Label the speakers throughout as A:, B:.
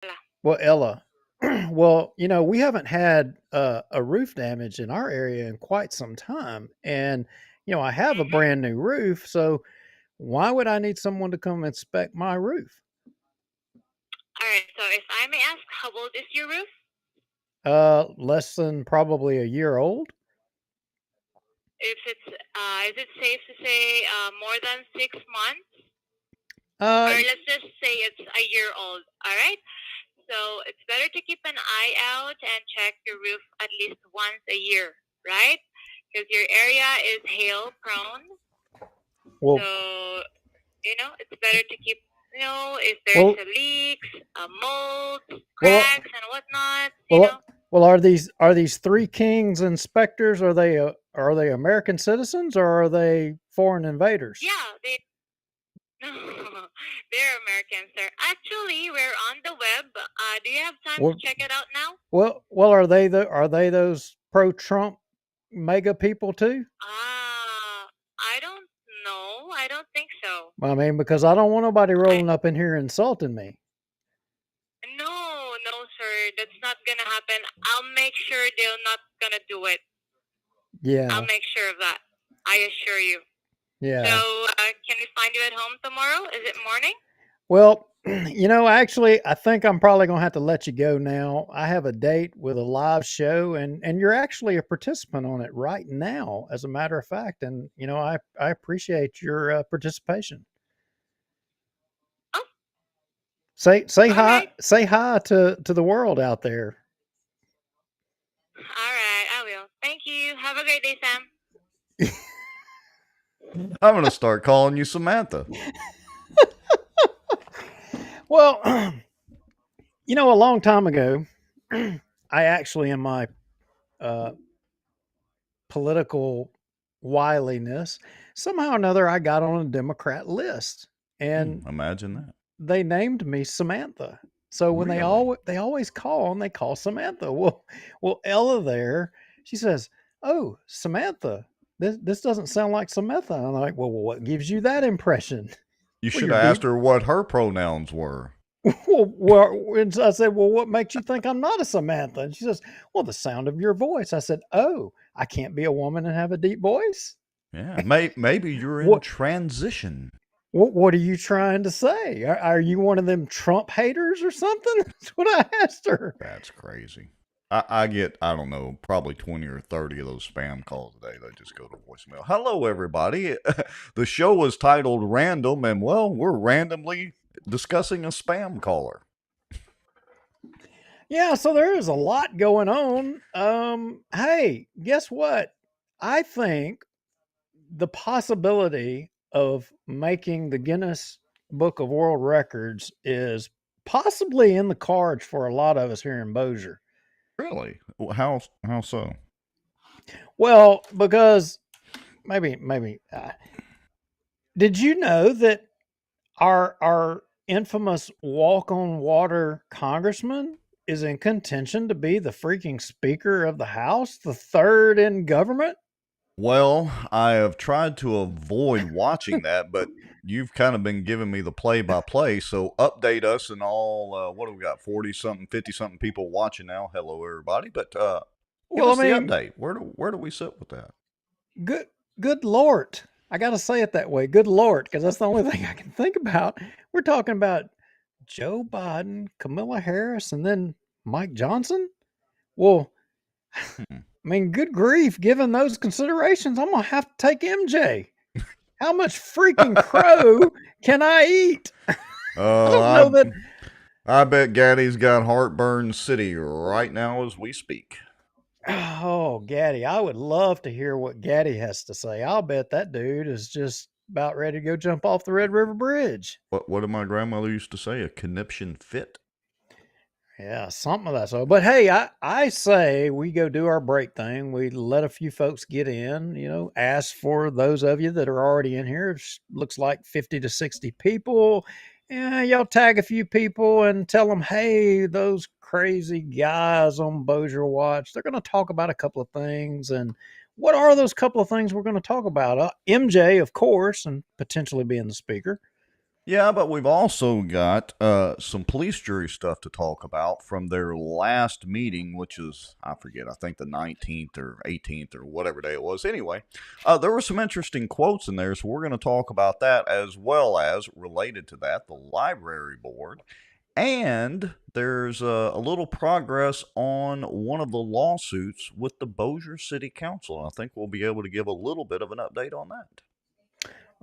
A: Wala.
B: Well, Ella, well, we haven't had a roof damage in our area in quite some time. And, I have a
A: Mm-hmm.
B: brand new roof. So why would I need someone to come inspect my roof?
A: All right. So if I may ask, how old is your roof?
B: Less than probably a year old.
A: If it's is it safe to say more than 6 months,
B: Uh,
A: or let's just say it's a year old? All right. So it's better to keep an eye out and check your roof at least once a year, right? Because your area is hail prone.
B: well,
A: So, it's better to keep, if there's
B: well,
A: a leaks, mold,
B: well,
A: cracks, and whatnot,
B: well, well. Are these three kings inspectors? Are they American citizens or are they foreign invaders?
A: Yeah, no, they're Americans, sir. Actually, we're on the web. Do you have time to
B: Well,
A: check it out now?
B: well. Are they those pro Trump mega people too?
A: I don't know. I don't think so.
B: I mean, because I don't want nobody
A: I
B: rolling up in here insulting me.
A: No, no, sir. That's not gonna happen. I'll make sure they're not gonna do it. I'll
B: Yeah,
A: make sure of that. I assure you. So,
B: yeah.
A: can we find you at home tomorrow? Is it morning?
B: Well, actually, I think I'm probably gonna have to let you go now. I have a date with a live show, and you're actually a participant on it right now, as a matter of fact. And I appreciate your participation.
A: Oh,
B: Say
A: all
B: hi,
A: right.
B: say hi to the world out there.
A: All right, I will. Thank you. Have a great day, Sam.
C: I'm going to start calling you Samantha.
B: Well, a long time ago, I actually, in my uh, political wiliness, somehow or another, I got on a Democrat list, and
C: Imagine that.
B: they named me Samantha. So when
C: Really?
B: they always call and they call Samantha. Well, Ella there, she says, "Oh, Samantha, this doesn't sound like Samantha." And I'm like, "Well, what gives you that impression?"
C: You
B: Well,
C: should
B: you're
C: have
B: deep.
C: asked her what her pronouns were.
B: And I said, "Well, what makes you think I'm not a Samantha?" And she says, "Well, the sound of your voice." I said, "Oh, I can't be a woman and have a deep voice."
C: Yeah, maybe you're in
B: What
C: transition.
B: what are you trying to say? Are you one of them Trump haters or something? That's what I asked her.
C: That's crazy. I get, I don't know, probably 20 or 30 of those spam calls a day that just go to voicemail. Hello, everybody. The show is titled Random, and well, we're randomly discussing a spam caller.
B: Yeah, so there is a lot going on. Hey, guess what? I think the possibility of making the Guinness Book of World Records is possibly in the cards for a lot of us here in Bossier.
C: Really? How so?
B: Well, because maybe did you know that our infamous walk on water congressman is in contention to be the freaking speaker of the house, the third in government?
C: Well, I have tried to avoid watching that, but you've kind of been giving me the play by play. So update us and all. What do we got? 40 something, 50 something people watching now. Hello, everybody. But give
B: Well, I
C: us the
B: mean,
C: update. Where do we sit with that?
B: good good lord. I got to say it that way. Good lord, because that's the only thing I can think about. We're talking about Joe Biden, Kamala Harris, and then Mike Johnson. Well,
C: Hmm.
B: I mean, good grief, given those considerations, I'm going to have to take MJ. How much freaking crow can I eat? I
C: Oh,
B: don't know that.
C: I bet Gaddy's got heartburn city right now as we speak.
B: Oh, Gaddy, I would love to hear what Gaddy has to say. I'll bet that dude is just about ready to go jump off the Red River Bridge.
C: What did my grandmother used to say? A conniption fit.
B: Yeah, something of that sort. But hey, I say we go do our break thing. We let a few folks get in, ask for those of you that are already in here. Looks like 50 to 60 people. Yeah, y'all tag a few people and tell them, hey, those crazy guys on Bossier Watch, they're going to talk about a couple of things. And what are those couple of things we're going to talk about? MJ, of course, and potentially being the speaker.
C: Yeah, but we've also got some police jury stuff to talk about from their last meeting, which is, I forget, I think the 19th or 18th or whatever day it was. Anyway, there were some interesting quotes in there, so we're going to talk about that, as well as, related to that, the library board. And there's a little progress on one of the lawsuits with the Bossier City Council. And I think we'll be able to give a little bit of an update on that.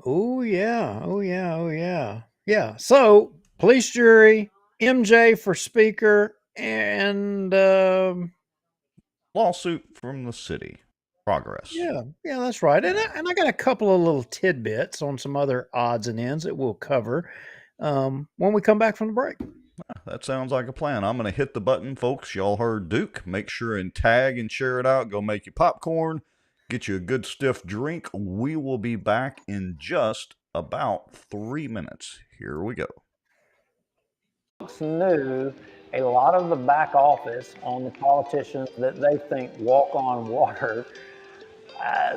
B: Oh yeah, oh yeah, oh yeah, yeah. So police jury, MJ for speaker, and
C: Lawsuit from the city. Progress.
B: yeah, that's right. And I got a couple of little tidbits on some other odds and ends that we'll cover when we come back from the break.
C: That sounds like a plan. I'm going to hit the button, folks. Y'all heard Duke. Make sure and tag and share it out. Go make you popcorn. Get you a good stiff drink. We will be back in just about 3 minutes. Here we go.
D: Knew a lot of the back office on the politicians that they think walk on water,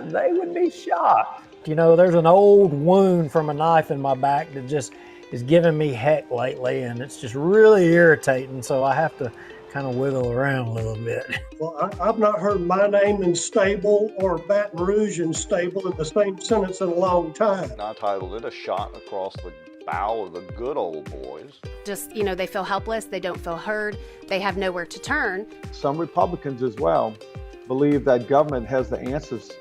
D: they would be shocked. You know, there's an old wound from a knife in my back that just is giving me heck lately, and it's just really irritating, so I have to kind of wiggle around a little bit.
E: Well, I've not heard my name in stable or Baton Rouge in stable in the same sentence in a long time.
C: I titled it A Shot Across the Bow of the Good Old Boys.
F: Just, you know, they feel helpless, they don't feel heard, they have nowhere to turn.
G: Some Republicans as well believe that government has the answers.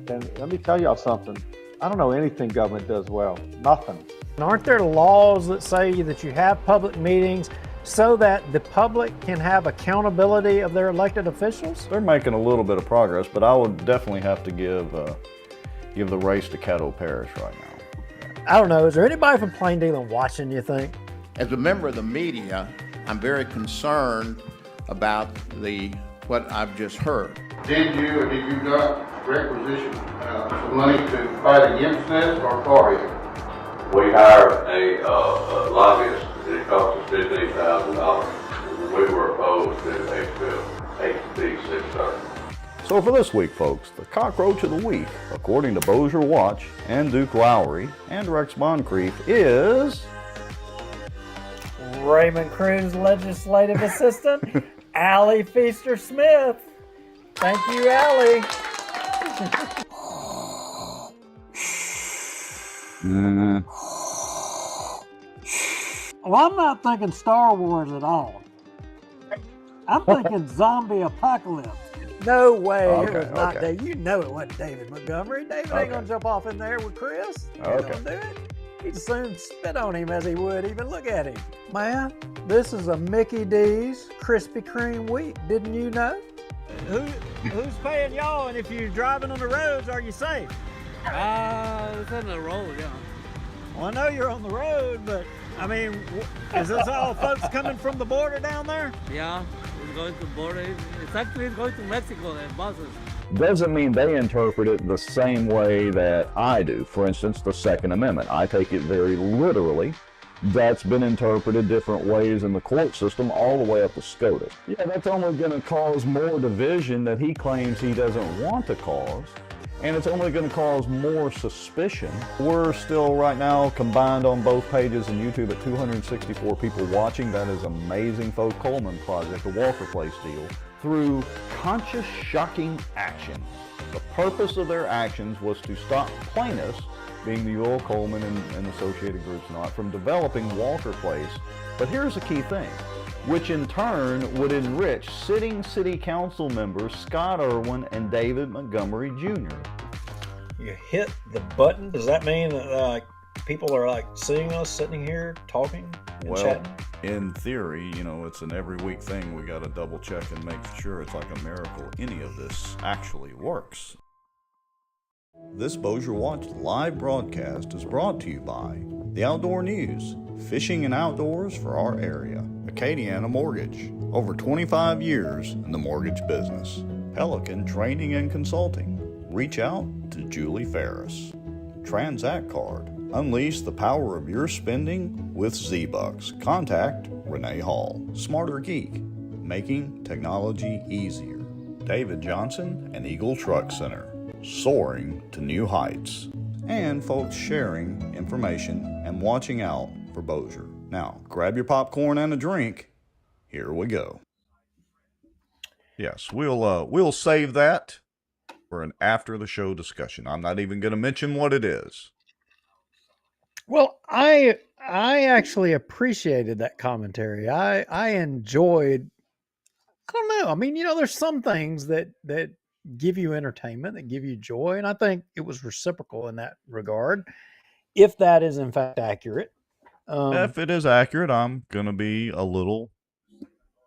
G: And let me tell y'all something. I don't know anything government does well. Nothing.
D: Aren't there laws that say that you have public meetings so that the public can have accountability of their elected officials?
C: They're making a little bit of progress, but I would definitely have to give the race to Caddo Parish right now.
D: I don't know. Is there anybody from Plain Dealing watching, you think?
H: As a member of the media, I'm very concerned about what I've just heard.
I: Did you or did you not requisition some money to fight against this or for it?
J: We hired a lobbyist and it cost us $15,000. We were opposed to HB 630.
C: So for this week, folks, the cockroach of the week, according to Bossier Watch and Duke Lowry and Rex Moncrief, is
D: Raymond Cruz Legislative Assistant, Allie Feaster Smith. Thank you, Allie. Well, I'm not thinking Star Wars at all. I'm thinking zombie apocalypse. No way, it was not David. You know it wasn't David Montgomery. David ain't gonna jump off in there with Chris. He ain't gonna do it. He'd as soon spit on him as he would even look at him. Man, this is a Mickey D's Krispy Kreme week. Didn't you know? Who's paying y'all? And if you're driving on the roads, are you safe?
K: It's on the road, yeah.
D: Well, I know you're on the road, but I mean, is this all folks coming from the border down there?
K: Yeah, it's going to border. It's actually going to Mexico and buses.
L: Doesn't mean they interpret it the same way that I do. For instance, the Second Amendment. I take it very literally. That's been interpreted different ways in the court system all the way up to SCOTUS. Yeah, that's only going to cause more division that he claims he doesn't want to cause. And it's only going to cause more suspicion. We're still right now combined on both pages and YouTube at 264 people watching. That is amazing, folks. Coleman Project, the Walker Place deal, through conscious, shocking action. The purpose of their actions was to stop plaintiffs, being the Earl Coleman and associated groups not, from developing Walker Place. But here's the key thing, which in turn would enrich sitting city council members Scott Irwin and David Montgomery Jr.
D: You hit the button. Does that mean that people are seeing us sitting here talking and chatting?
C: In theory, you know, it's an every week thing. We got to double check and make sure it's like a miracle any of this actually works. This Bossier Watch live broadcast is brought to you by the Outdoor News, fishing and outdoors for our area. Acadiana Mortgage, over 25 years in the mortgage business. Pelican Training and Consulting. Reach out to Julie Ferris. Transact Card. Unleash the power of your spending with Z-Bucks. Contact Renee Hall. Smarter Geek. Making technology easier. David Johnson and Eagle Truck Center. Soaring to new heights. And folks sharing information and watching out for Bossier. Now, grab your popcorn and a drink. Here we go. Yes, we'll save that for an after the show discussion. I'm not even going to mention what it is.
B: Well, I actually appreciated that commentary. I enjoyed. I don't know. I mean, there's some things that give you entertainment, that give you joy, and I think it was reciprocal in that regard. If that is in fact accurate,
C: if it is accurate, I'm gonna be a little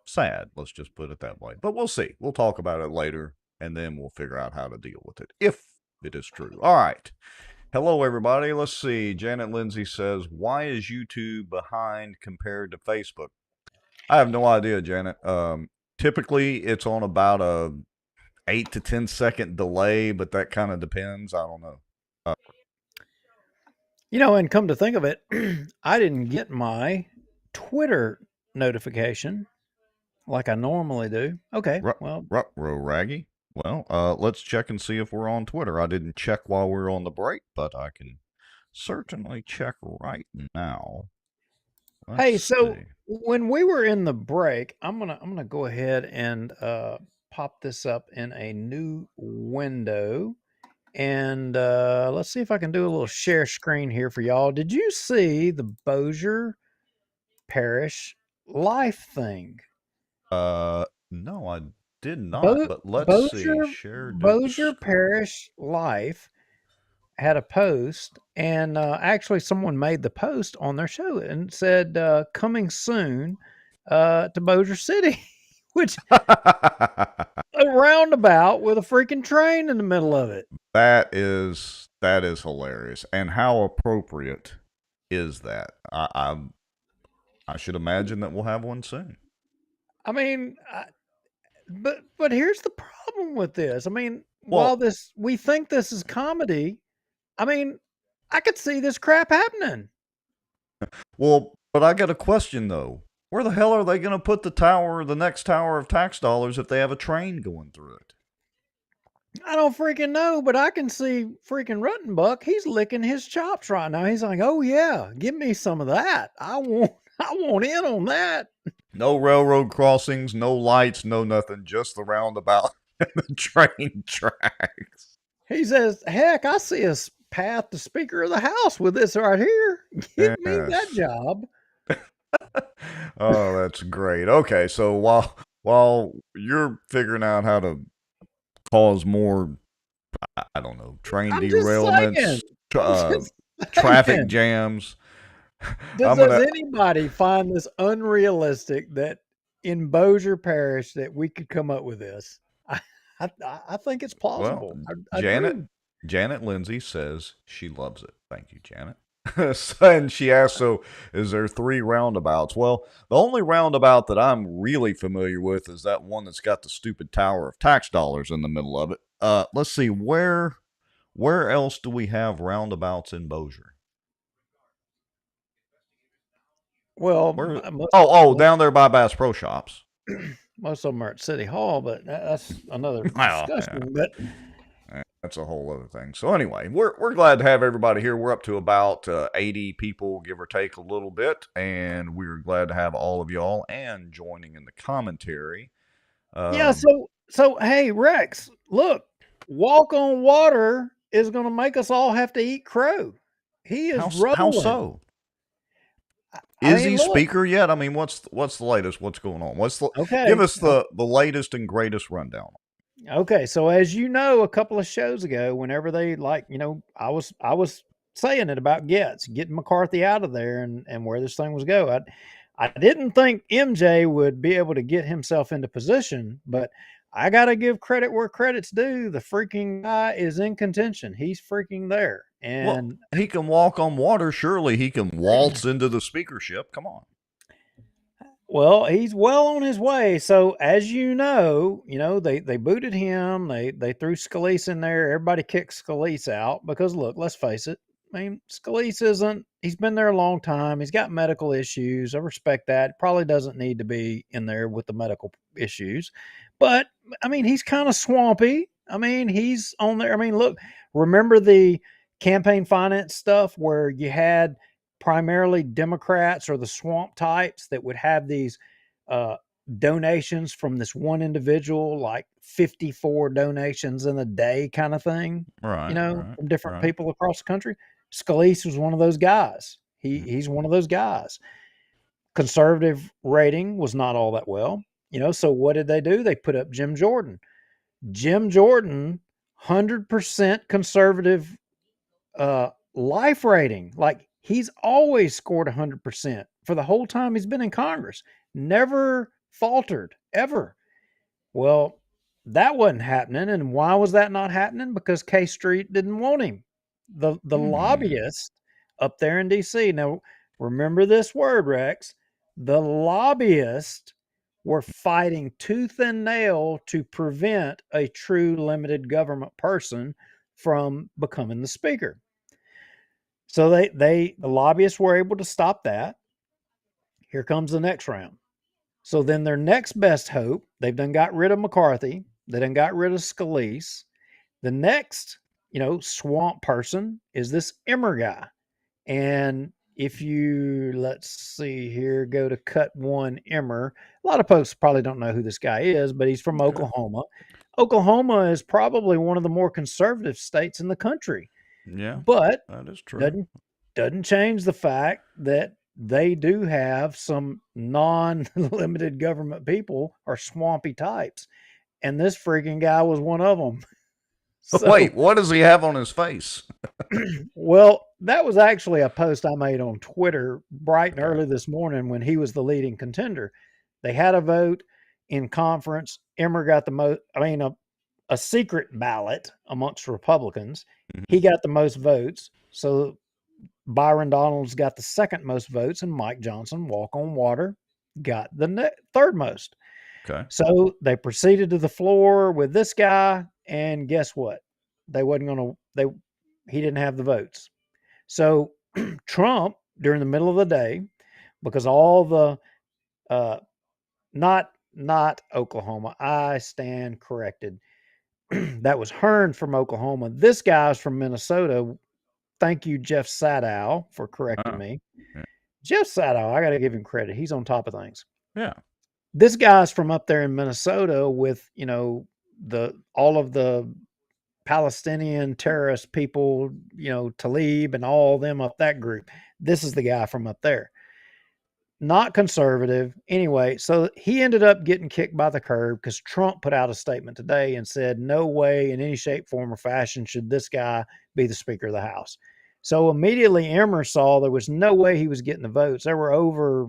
C: sad. Let's just put it that way. But we'll see. We'll talk about it later, and then we'll figure out how to deal with it if it is true. All right. Hello, everybody. Let's see. Janet Lindsay says, "Why is YouTube behind compared to Facebook?" I have no idea, Janet. Typically, it's on about a 8 to 10 second delay, but that kind of depends. I don't know.
B: And come to think of it, I didn't get my Twitter notification like I normally do. Okay, well,
C: Raggy. Well, let's check and see if we're on Twitter. I didn't check while we were on the break, but I can certainly check right now.
B: Let's see. When we were in the break, I'm gonna go ahead and pop this up in a new window, and let's see if I can do a little share screen here for y'all. Did you see the Bossier Parish life thing?
C: No, I did not. But let's see.
B: Bossier Parish Life had a post, and actually someone made the post on their show and said, coming soon to Bossier City, which a roundabout with a freaking train in the middle of it.
C: That is hilarious. And how appropriate is that? I should imagine that we'll have one soon.
B: I mean, but here's the problem with this. I mean, while we think this is comedy, I mean, I could see this crap happening.
C: Well, but I got a question though. Where the hell are they going to put the next tower of tax dollars if they have a train going through it?
B: I don't freaking know, but I can see freaking Ruttenbuck. He's licking his chops right now. He's like, "Oh yeah, give me some of that. I want in on that."
C: No railroad crossings, no lights, no nothing, just the roundabout and the train tracks.
B: He says, "Heck, I see a path to Speaker of the House with this right here. Give me that job."
C: Oh, that's great. Okay, so while you're figuring out how to cause more, I don't know, train derailments, traffic jams.
B: Does anybody find this unrealistic that in Bossier Parish that we could come up with this? I think it's plausible.
C: Well, Janet Lindsay says she loves it. Thank you, Janet. And she asked, so is there 3 roundabouts? Well, the only roundabout that I'm really familiar with is that one that's got the stupid tower of tax dollars in the middle of it. Let's see, where else do we have roundabouts in Bossier?
B: Well,
C: down there by Bass Pro Shops.
B: Most of them are at City Hall, but that's another discussion. But
C: that's a whole other thing. So anyway, we're glad to have everybody here. We're up to about 80 people, give or take a little bit, and we're glad to have all of y'all and joining in the commentary.
B: So hey, Rex, look, Walk on Water is going to make us all have to eat crow. He is rolling.
C: How so? Is he speaker yet? I mean, what's the latest? What's going on? Give us the latest and greatest rundown.
B: Okay, so as you know, a couple of shows ago, whenever they I was saying it about getting McCarthy out of there and where this thing was go. I didn't think MJ would be able to get himself into position, but I gotta give credit where credit's due. The freaking guy is in contention. He's freaking there. And
C: he can walk on water. Surely he can waltz into the speakership. Come on.
B: Well, he's well on his way. So as you know, they booted him. They threw Scalise in there. Everybody kicked Scalise out because look, let's face it. I mean, Scalise he's been there a long time. He's got medical issues. I respect that. Probably doesn't need to be in there with the medical issues. But I mean, he's kind of swampy. I mean, he's on there. I mean, look, remember the campaign finance stuff where you had primarily Democrats or the swamp types that would have these donations from this one individual, like 54 donations in a day kind of thing,
C: Right.
B: from different people across the country. Scalise was one of those guys. He's one of those guys. Conservative rating was not all that well, so what did they do? They put up Jim Jordan. Jim Jordan, 100% conservative life rating. Like, he's always scored 100% for the whole time he's been in Congress. Never faltered, ever. Well, that wasn't happening. And why was that not happening? Because K Street didn't want him. The lobbyist up there in D.C. Now, remember this word, Rex. The lobbyists were fighting tooth and nail to prevent a true limited government person from becoming the speaker. So the lobbyists were able to stop that. Here comes the next round. So then their next best hope, they've done got rid of McCarthy. They done got rid of Scalise. The next, swamp person is this Emmer guy. And if you, let's see here, go to cut one Emmer, a lot of folks probably don't know who this guy is, but he's from Oklahoma. Oklahoma is probably one of the more conservative states in the country.
C: Yeah,
B: but
C: that is true.
B: Doesn't change the fact that they do have some non-limited government people or swampy types, and this freaking guy was one of them.
C: So, wait, what does he have on his face?
B: Well, that was actually a post I made on Twitter bright and early this morning when he was the leading contender. They had a vote in conference. Emmer got the most, a secret ballot amongst Republicans. Mm-hmm. He got the most votes. So Byron Donalds got the second most votes, and Mike Johnson, Walk on Water, got the third most.
C: Okay.
B: So they proceeded to the floor with this guy, and guess what? He didn't have the votes. So Trump, during the middle of the day, because all the not Oklahoma, I stand corrected. That was Hearn from Oklahoma. This guy's from Minnesota. Thank you, Jeff Sadow, for correcting me. Yeah. Jeff Sadow, I got to give him credit. He's on top of things.
C: Yeah.
B: This guy's from up there in Minnesota with, all of the Palestinian terrorist people, Tlaib and all them up that group. This is the guy from up there. Not conservative. Anyway, so he ended up getting kicked by the curb because Trump put out a statement today and said, no way in any shape, form, or fashion should this guy be the Speaker of the House. So immediately Emmer saw there was no way he was getting the votes. There were over,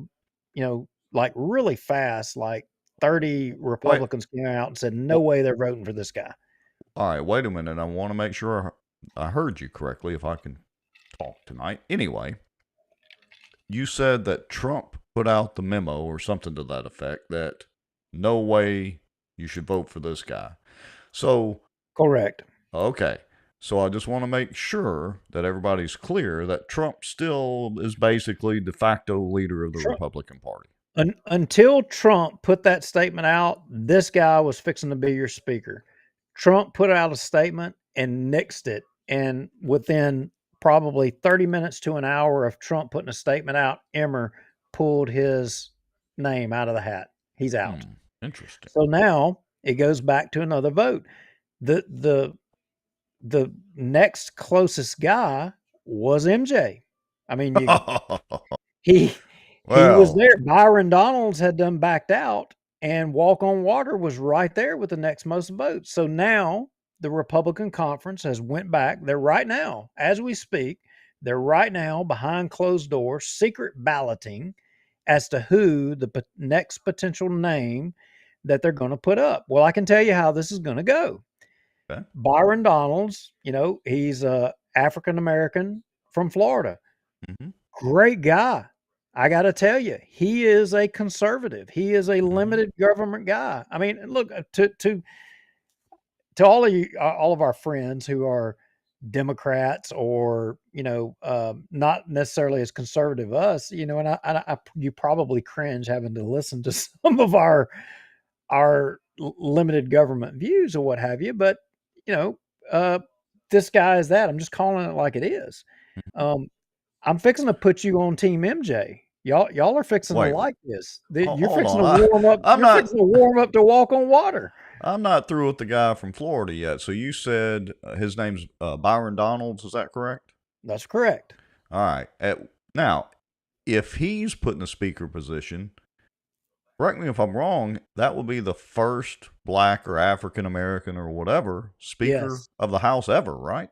B: like really fast, like 30 Republicans came out and said, no way they're voting for this guy.
C: All right, wait a minute. I want to make sure I heard you correctly if I can talk tonight. Anyway, you said that Trump put out the memo or something to that effect that no way you should vote for this guy. So
B: correct.
C: Okay. So I just want to make sure that everybody's clear that Trump still is basically de facto leader of the Republican Party.
B: Until Trump put that statement out, this guy was fixing to be your speaker. Trump put out a statement and nixed it. And within probably 30 minutes to an hour of Trump putting a statement out, Emmer pulled his name out of the hat. He's out.
C: Interesting.
B: So now it goes back to another vote. The next closest guy was MJ. I mean, he was there. Byron Donalds had done backed out, and Walk on Water was right there with the next most votes. So now the Republican conference has went back. They're right now, as we speak, they're right now behind closed doors, secret balloting as to who the next potential name that they're going to put up. Well, I can tell you how this is going to go.
C: Okay.
B: Byron Donalds, he's a African-American from Florida. Mm-hmm. Great guy. I got to tell you, he is a conservative. He is a limited government guy. I mean, look, to all of you, all of our friends who are Democrats or, not necessarily as conservative as us, and you probably cringe having to listen to some of our limited government views or what have you. But, this guy is that. I'm just calling it like it is. I'm fixing to put you on Team MJ. Y'all are fixing to like this. You're
C: hold
B: fixing
C: on.
B: to warm up.
C: I'm
B: You're
C: not.
B: fixing to warm up to walk on water.
C: I'm not through with the guy from Florida yet. So you said his name's Byron Donalds. Is that correct?
B: That's correct.
C: All right. Now, if he's put in the speaker position, correct me if I'm wrong, that will be the first black or African American or whatever speaker of the House ever, right?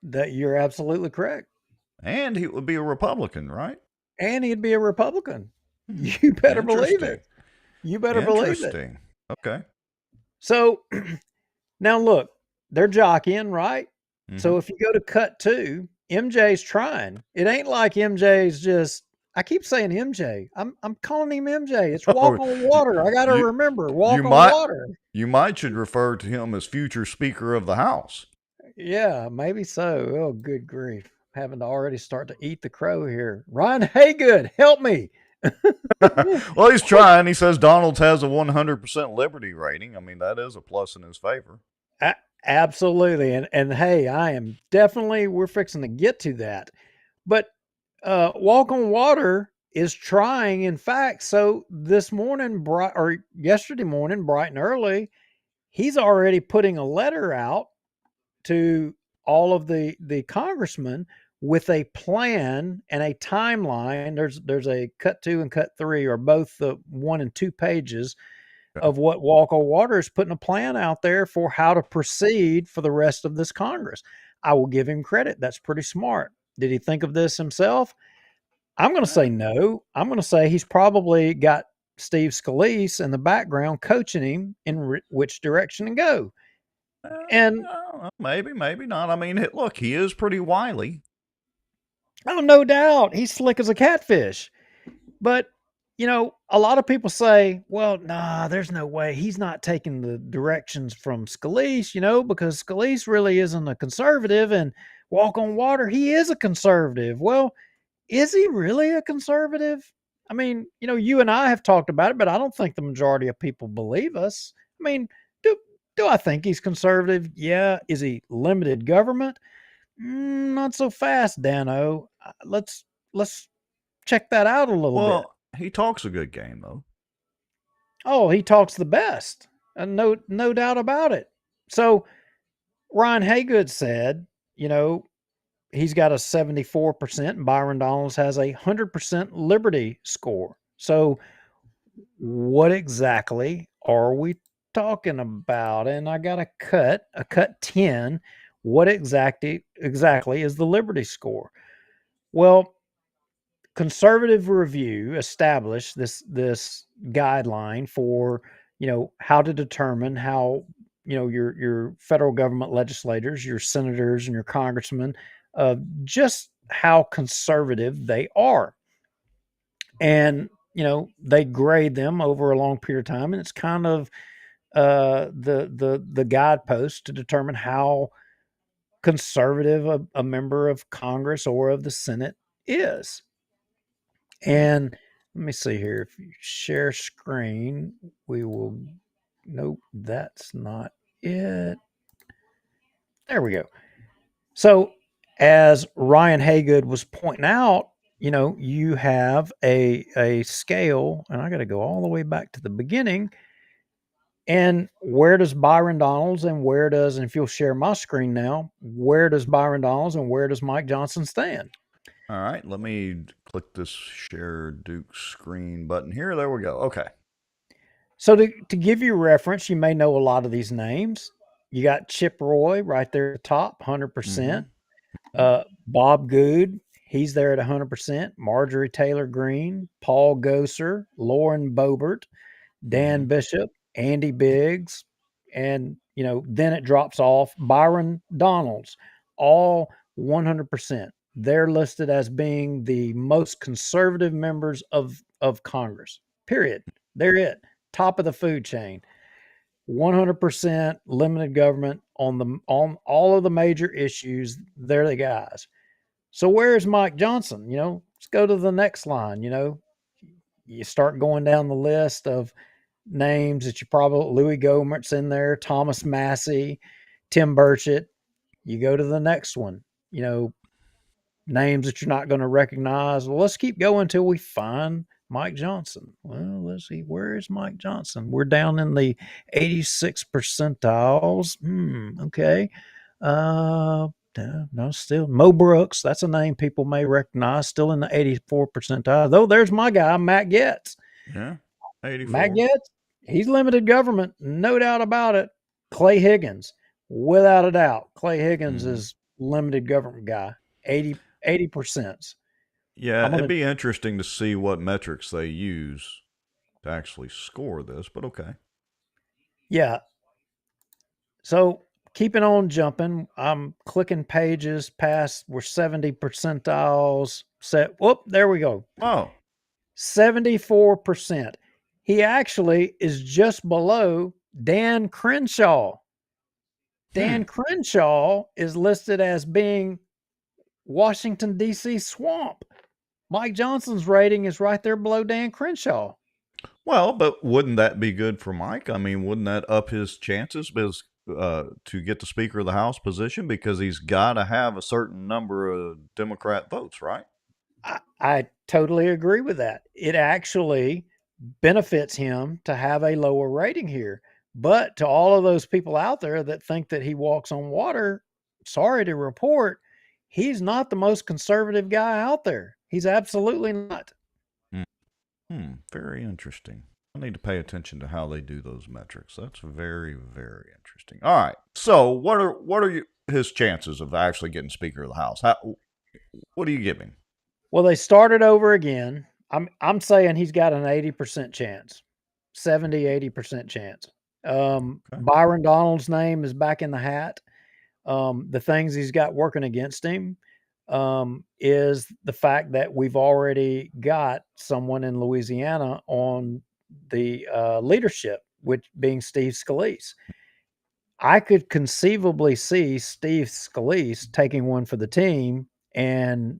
B: That you're absolutely correct.
C: And he would be a Republican, right?
B: And he'd be a Republican. You better believe it. You better believe it.
C: Interesting. Okay.
B: So now look, they're jockeying, right? So if you go to cut 2, MJ's trying. It ain't like MJ's just. I keep saying MJ. I'm calling him MJ. It's walk on water. I got to remember walk on water.
C: You should refer to him as future Speaker of the House.
B: Yeah, maybe so. Oh, good grief! Having to already start to eat the crow here. Ryan Haygood, help me.
C: Well, he's trying. He says Donald's has a 100% liberty rating. I mean, that is a plus in his favor.
B: Absolutely. And hey, I am definitely, we're fixing to get to that. But Walk on Water is trying, in fact, so this morning, yesterday morning, bright and early, he's already putting a letter out to all of the congressmen with a plan and a timeline. There's a cut 2 and cut 3, or both the 1 and 2 pages of what Walk on Water is putting a plan out there for how to proceed for the rest of this Congress. I will give him credit. That's pretty smart. Did he think of this himself? I'm going to say no. I'm going to say he's probably got Steve Scalise in the background coaching him in which direction to go. And
C: maybe not. I mean, look, he is pretty wily.
B: Oh, no doubt. He's slick as a catfish. But, a lot of people say, well, nah, there's no way. He's not taking the directions from Scalise, because Scalise really isn't a conservative, and Walk on Water, he is a conservative. Well, is he really a conservative? I mean, you and I have talked about it, but I don't think the majority of people believe us. I mean, do I think he's conservative? Yeah. Is he limited government? Not so fast, Dano. Let's check that out a little bit.
C: Well, he talks a good game, though.
B: Oh, he talks the best. No doubt about it. So Ryan Haygood said, he's got a 74%, and Byron Donalds has a 100% liberty score. So what exactly are we talking about? And I got a cut 10. What exactly is the liberty score? Well, Conservative Review established this guideline for, how to determine how, your federal government legislators, your senators and your congressmen, just how conservative they are. And, they grade them over a long period of time. And it's kind of the guidepost to determine how conservative a member of Congress or of the Senate is. And let me see here. If you share screen, we will. Nope, that's not it. There we go. So, as Ryan Haygood was pointing out, you have a scale, and I got to go all the way back to the beginning. And where does Byron Donalds and if you'll share my screen now, where does Byron Donalds and where does Mike Johnson stand?
C: All right, let me click this share Duke screen button here. There we go. Okay.
B: So to give you reference, you may know a lot of these names. You got Chip Roy right there at the top, 100%. Bob Good, he's there at 100%. Marjorie Taylor Greene, Paul Gosar, Lauren Boebert, Dan Bishop, Andy Biggs, and, then it drops off. Byron Donalds, all 100%. They're listed as being the most conservative members of Congress, period. They're it. Top of the food chain. 100% limited government on all of the major issues. They're the guys. So where's Mike Johnson? Let's go to the next line. You start going down the list of names that you probably, Louis Gohmert's in there, Thomas Massey, Tim Burchett. You go to the next one, names that you're not going to recognize. Well, let's keep going until we find Mike Johnson. Well, let's see. Where is Mike Johnson? We're down in the 86 percentiles. Okay. No, still Mo Brooks. That's a name people may recognize. Still in the 84 percentile. Though there's my guy, Matt Getz.
C: Yeah. 84.
B: Matt Getz, he's limited government, no doubt about it. Clay Higgins, without a doubt. Clay Higgins is limited government guy. 80%.
C: Yeah, it'd be interesting to see what metrics they use to actually score this, but okay.
B: Yeah. So keeping on jumping, I'm clicking pages past, we're 70 percentiles set. Whoop, there we go.
C: Oh.
B: 74%. He actually is just below Dan Crenshaw. Dan Crenshaw is listed as being Washington, D.C. swamp. Mike Johnson's rating is right there below Dan Crenshaw.
C: Well, but wouldn't that be good for Mike? I mean, wouldn't that up his chances to get the Speaker of the House position? Because he's got to have a certain number of Democrat votes, right?
B: I totally agree with that. It actually benefits him to have a lower rating here. But to all of those people out there that think that he walks on water, sorry to report, he's not the most conservative guy out there. He's absolutely not.
C: Very interesting. I need to pay attention to how they do those metrics. That's very, very interesting. All right. So what are his chances of actually getting Speaker of the House? What do you give him?
B: Well, they started over again. I'm saying he's got an 80% chance, 80% chance. Byron Donald's name is back in the hat. The things he's got working against him is the fact that we've already got someone in Louisiana on the leadership, which being Steve Scalise. I could conceivably see Steve Scalise taking one for the team and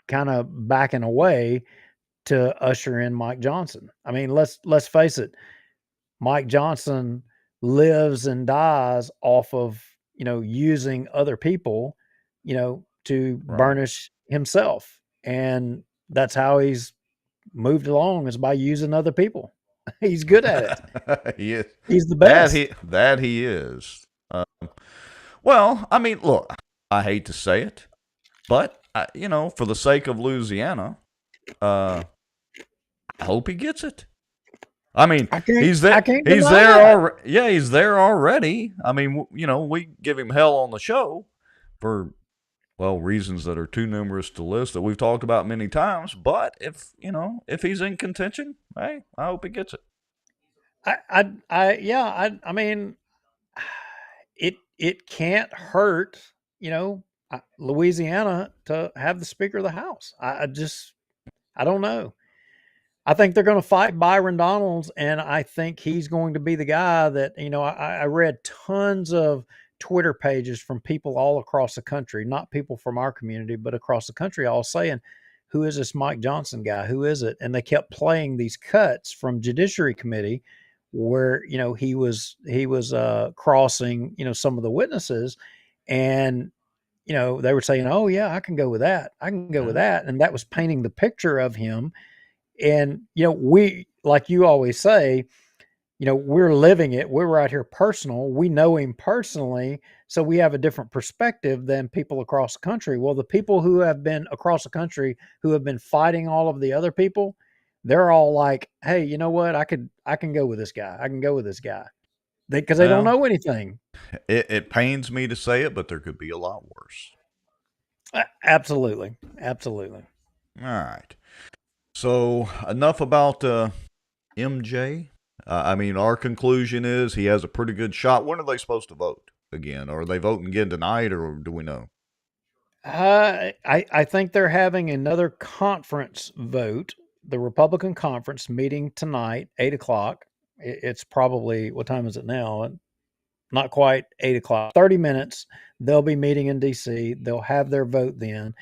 B: kind of backing away to usher in Mike Johnson. I mean, let's face it, Mike Johnson lives and dies off of, using other people, to burnish himself. And that's how he's moved along, is by using other people. He's good at it.
C: He is.
B: He's the best.
C: That he is. Well, I mean, look, I hate to say it, but for the sake of Louisiana, I hope he gets it. I mean, he's there. He's there already. Yeah, he's there already. I mean, we give him hell on the show for, reasons that are too numerous to list that we've talked about many times. But if he's in contention, hey, I hope he gets it.
B: I mean, it can't hurt, Louisiana to have the Speaker of the House. I don't know. I think they're going to fight Byron Donalds, and I think he's going to be the guy that, I read tons of Twitter pages from people all across the country, not people from our community, but across the country, all saying, who is this Mike Johnson guy? Who is it? And they kept playing these cuts from Judiciary Committee where, he was crossing, some of the witnesses, and, they were saying, oh yeah, I can go with that. I can go with that. And that was painting the picture of him. And, we, like you always say, we're living it. We're right here personal. We know him personally. So we have a different perspective than people across the country. Well, the people who have been across the country who have been fighting all of the other people, they're all like, hey, you know what? I can go with this guy. I can go with this guy. Because they don't know anything.
C: It pains me to say it, but there could be a lot worse.
B: Absolutely. Absolutely.
C: All right. So enough about MJ. I mean, our conclusion is he has a pretty good shot. When are they supposed to vote again? Are they voting again tonight, or do we know?
B: I think they're having another conference vote. The Republican conference meeting tonight, 8:00. It's probably, what time is it now? Not quite 8:00. 30 minutes. They'll be meeting in D.C. They'll have their vote then.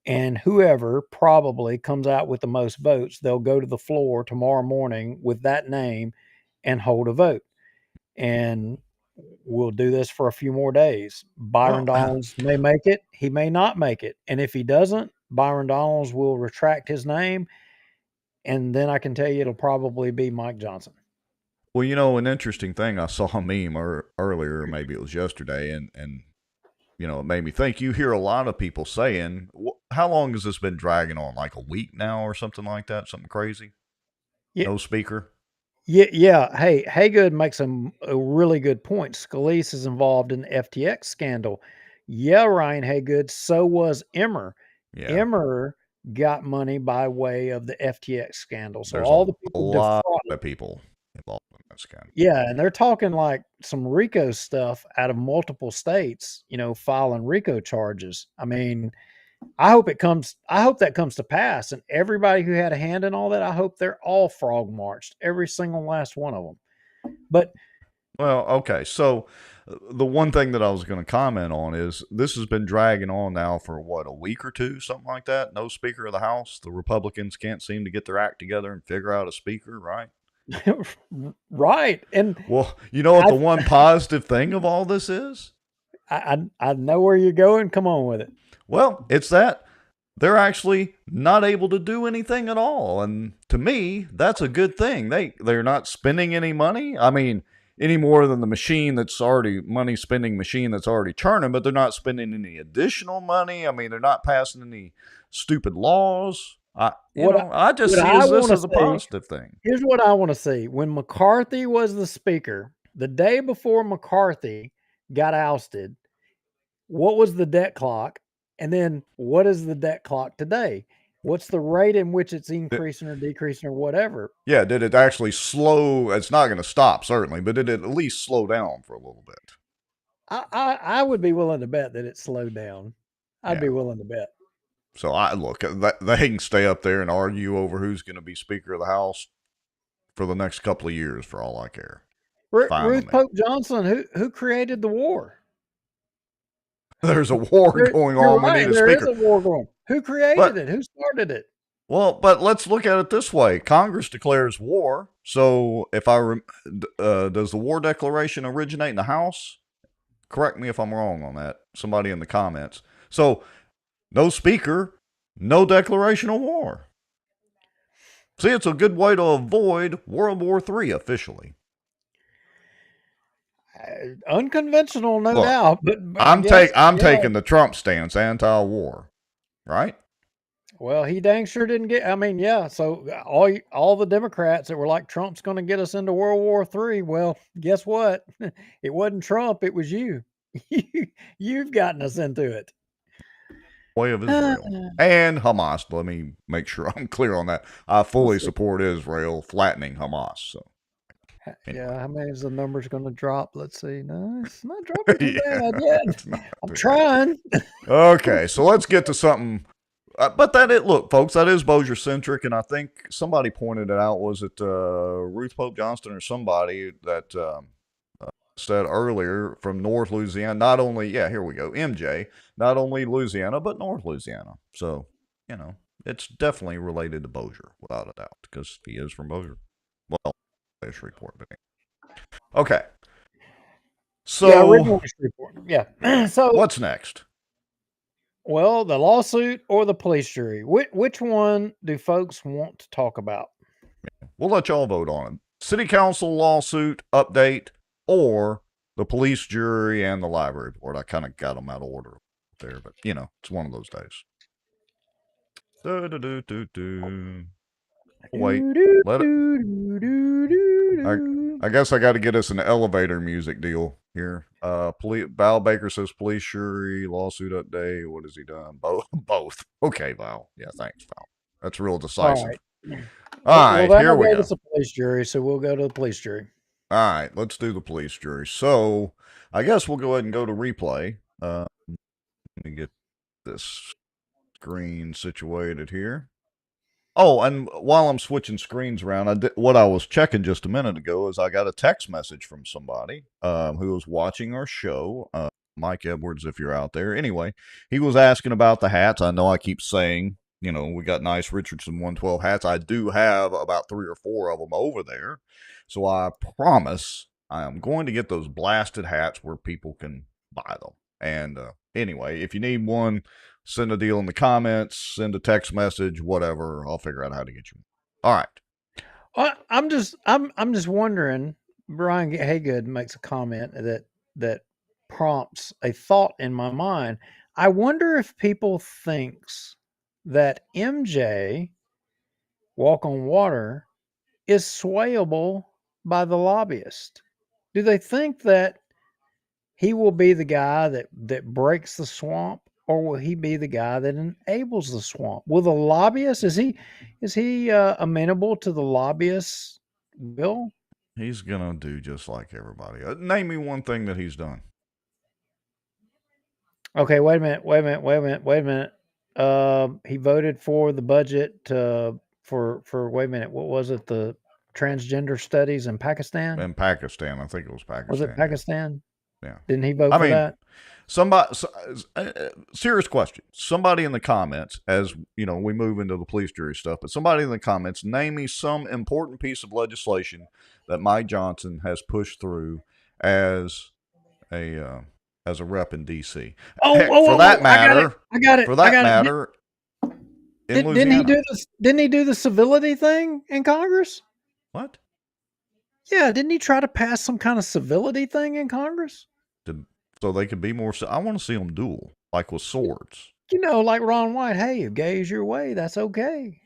B: And whoever probably comes out with the most votes, they'll go to the floor tomorrow morning with that name and hold a vote. And we'll do this for a few more days. Byron Donalds may make it. He may not make it. And if he doesn't, Byron Donalds will retract his name, and then I can tell you it'll probably be Mike Johnson.
C: Well, an interesting thing, I saw a meme earlier, maybe it was yesterday, and it made me think. You hear a lot of people saying, how long has this been dragging on? Like a week now or something like that? Something crazy?
B: Yeah.
C: No speaker?
B: Yeah. Hey, Haygood makes a really good point. Scalise is involved in the FTX scandal. Yeah, Ryan Haygood, so was Emmer.
C: Yeah.
B: Emmer got money by way of the FTX scandal. So
C: There's
B: all the people
C: a lot of people involved in that scandal.
B: Yeah, and they're talking like some RICO stuff out of multiple states, filing RICO charges. I mean, I hope that comes to pass. And everybody who had a hand in all that, I hope they're all frog marched, every single last one of them. But
C: well, okay. So the one thing that I was going to comment on is this has been dragging on now for a week or two, something like that. No Speaker of the House. The Republicans can't seem to get their act together and figure out a speaker, right?
B: Right. And
C: well, you know what the one positive thing of all this is?
B: I know where you're going. Come on with it.
C: Well, it's that they're actually not able to do anything at all. And to me, that's a good thing. They're not spending any money. I mean, any more than the machine that's already money spending machine that's already churning, but they're not spending any additional money. I mean, they're not passing any stupid laws. I just see this as a positive thing.
B: Here's what I want to see. When McCarthy was the speaker, the day before McCarthy got ousted, what was the debt clock? And then what is the debt clock today? What's the rate in which it's increasing or decreasing or whatever?
C: Yeah, did it actually slow? It's not going to stop, certainly, but did it at least slow down for a little bit?
B: I would be willing to bet that it slowed down. I'd be willing to bet.
C: So they can stay up there and argue over who's going to be Speaker of the House for the next couple of years, for all I care.
B: Ruth Pope Johnson, who created the war?
C: There's a war going on.
B: Right,
C: we need a speaker.
B: There is a war going. Who created it? Who started it?
C: Well, but let's look at it this way. Congress declares war. So if does the war declaration originate in the House? Correct me if I'm wrong on that. Somebody in the comments. So no speaker, no declaration of war. See, it's a good way to avoid World War III officially.
B: Unconventional, no doubt. But
C: I'm taking the Trump stance, anti-war, right?
B: Well, he dang sure didn't get. I mean, yeah. So all the Democrats that were like, Trump's going to get us into World War III. Well, guess what? It wasn't Trump. It was you. You've gotten us into it.
C: Way of Israel and Hamas. Let me make sure I'm clear on that. I fully support Israel flattening Hamas. So.
B: Anyway. Yeah, how many is the numbers going to drop? Let's see. No, it's not dropping too bad yet. I'm trying.
C: Okay, so let's get to something. But look, folks, that is Bossier centric, and I think somebody pointed it out. Was it Ruth Pope Johnston or somebody that said earlier from North Louisiana? Not only, here we go, MJ. Not only Louisiana, but North Louisiana. So it's definitely related to Bossier, without a doubt, because he is from Bossier. Well. Report, but okay. So
B: So
C: what's next?
B: Well, the lawsuit or the police jury? Which one do folks want to talk about?
C: We'll let y'all vote on it. City council lawsuit update or the police jury and the library board. I kind of got them out of order there, but it's one of those days. Wait, let it. I guess I got to get us an elevator music deal here. Val Baker says police jury lawsuit update. What has he done? Both. Okay, Val. Yeah, thanks, Val. That's real decisive. All right, here we go.
B: It's a police jury, so we'll go to the police jury.
C: All right, let's do the police jury. So I guess we'll go ahead and go to replay. Let me get this screen situated here. Oh, and while I'm switching screens around, what I was checking just a minute ago is I got a text message from somebody who was watching our show, Mike Edwards, if you're out there. Anyway, he was asking about the hats. I know I keep saying, we got nice Richardson 112 hats. I do have about 3 or 4 of them over there. So I promise I am going to get those blasted hats where people can buy them. And anyway, if you need one, send a deal in the comments, send a text message, whatever. I'll figure out how to get you. All right.
B: Well, I'm just wondering. Brian Haygood makes a comment that prompts a thought in my mind. I wonder if people thinks that MJ Walk on Water is swayable by the lobbyist. Do they think that he will be the guy that breaks the swamp, or will he be the guy that enables the swamp? Will the lobbyist is he amenable to the lobbyist's will?
C: He's gonna do just like everybody. Name me one thing that he's done.
B: Okay, wait a minute. He voted for the budget for wait a minute. What was it? The transgender studies in Pakistan.
C: In Pakistan, I think it was Pakistan.
B: Was it Pakistan?
C: Yeah.
B: Didn't he vote for that?
C: Somebody, serious question. Somebody in the comments, as you know, we move into the police jury stuff, but somebody in the comments, name me some important piece of legislation that Mike Johnson has pushed through as a rep in D.C. For that matter,
B: I got it.
C: For that matter,
B: didn't he do the civility thing in Congress?
C: What?
B: Yeah, didn't he try to pass some kind of civility thing in Congress?
C: So they could be more. I want to see them duel, like with swords.
B: You know, like Ron White. Hey, if gay is your way, that's okay.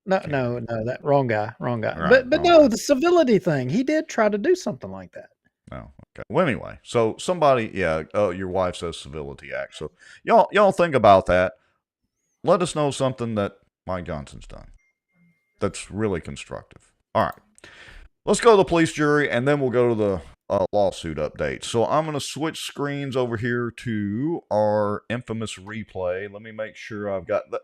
B: No, that wrong guy.
C: Right,
B: but no, the civility thing. He did try to do something like that.
C: No, okay. Well, anyway, so somebody, your wife says Civility Act. So y'all think about that. Let us know something that Mike Johnson's done that's really constructive. All right, let's go to the police jury, and then we'll go to the lawsuit update. So I'm going to switch screens over here to our infamous replay. Let me make sure I've got the.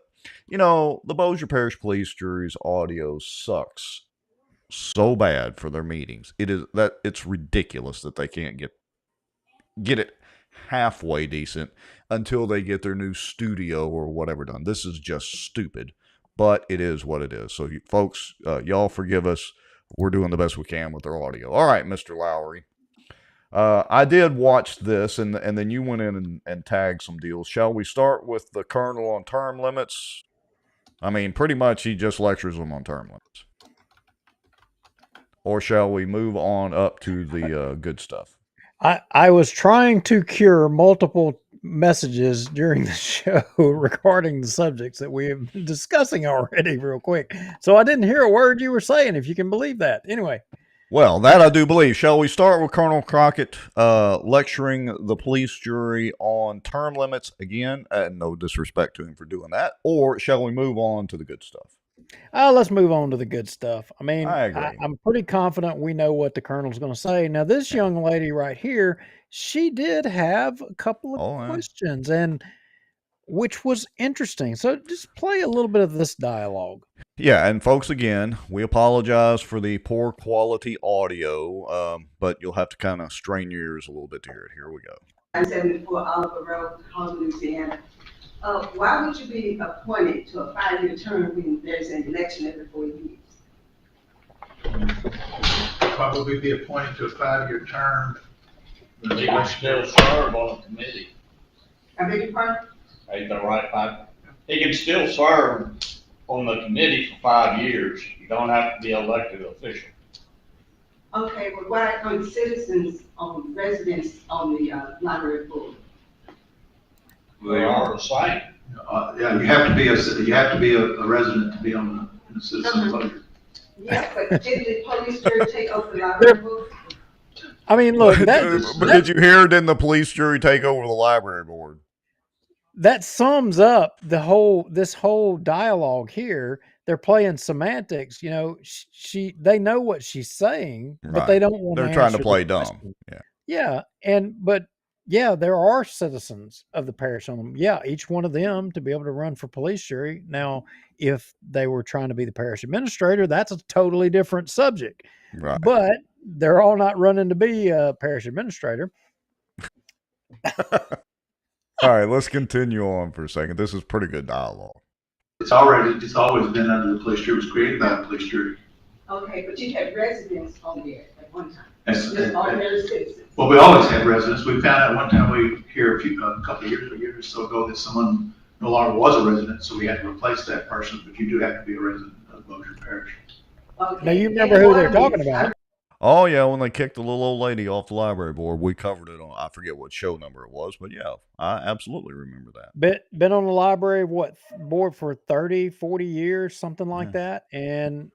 C: The Bossier Parish Police Jury's audio sucks so bad for their meetings. It's ridiculous that they can't get it halfway decent until they get their new studio or whatever done. This is just stupid, but it is what it is. So folks, y'all forgive us. We're doing the best we can with our audio. All right, Mr. Lowry. I did watch this, and then you went in and tagged some deals. Shall we start with the colonel on term limits? I mean, pretty much he just lectures them on term limits. Or shall we move on up to the good stuff?
B: I was trying to cure multiple messages during the show regarding the subjects that we have been discussing already real quick. So I didn't hear a word you were saying, if you can believe that. Anyway.
C: Well, that I do believe. Shall we start with Colonel Crockett lecturing the police jury on term limits again? No disrespect to him for doing that. Or shall we move on to the good stuff?
B: Let's move on to the good stuff. I mean,
C: I agree.
B: I'm pretty confident we know what the colonel's going to say. Now, this young lady right here, she did have a couple of questions, and which was interesting. So just play a little bit of this dialogue.
C: Yeah, and folks, again, we apologize for the poor quality audio, but you'll have to kind of strain your ears a little bit to hear it. Here we go.
M: I'm 74 Oliver Road, Harlem, Louisiana. Why would you be appointed to a 5-year term when there's an election every 4 years?
N: Probably be appointed to a 5-year term.
O: He can still serve on a committee.
M: I beg your pardon?
O: Ain't that right? He can still serve on the committee for 5 years. You don't have to be elected official.
M: Okay, but why aren't citizens, residents on the library board?
O: They are the same.
N: Yeah, you have to be a resident to be on the citizen voter.
M: Yeah, but didn't the police jury take over the library board?
B: I mean, look.
C: But did you hear? Didn't the police jury take over the library board?
B: That sums up this whole dialogue here. They're playing semantics. You know, they know what she's saying, but they don't want to.
C: They're trying to play dumb.
B: Yeah. Yeah, there are citizens of the parish on them. Yeah, each one of them to be able to run for police jury. Now, if they were trying to be the parish administrator, that's a totally different subject.
C: Right.
B: But they're all not running to be a parish administrator.
C: All right, let's continue on for a second. This is pretty good dialogue.
N: It's always been under the police jury. It was created by the police jury.
M: Okay, but you had residents on there at one time.
N: Just
M: ordinary citizens.
N: Well, we always had residents. We found out one time a couple of years or so ago that someone no longer was a resident, so we had to replace that person, but you do have to be a resident of Bossier Parish.
M: Okay.
B: Now you remember who they're talking about.
C: Oh yeah, when they kicked the little old lady off the library board, we covered it on, I forget what show number it was, but yeah, I absolutely remember that.
B: Been on the library board for 30, 40 years, something like that. And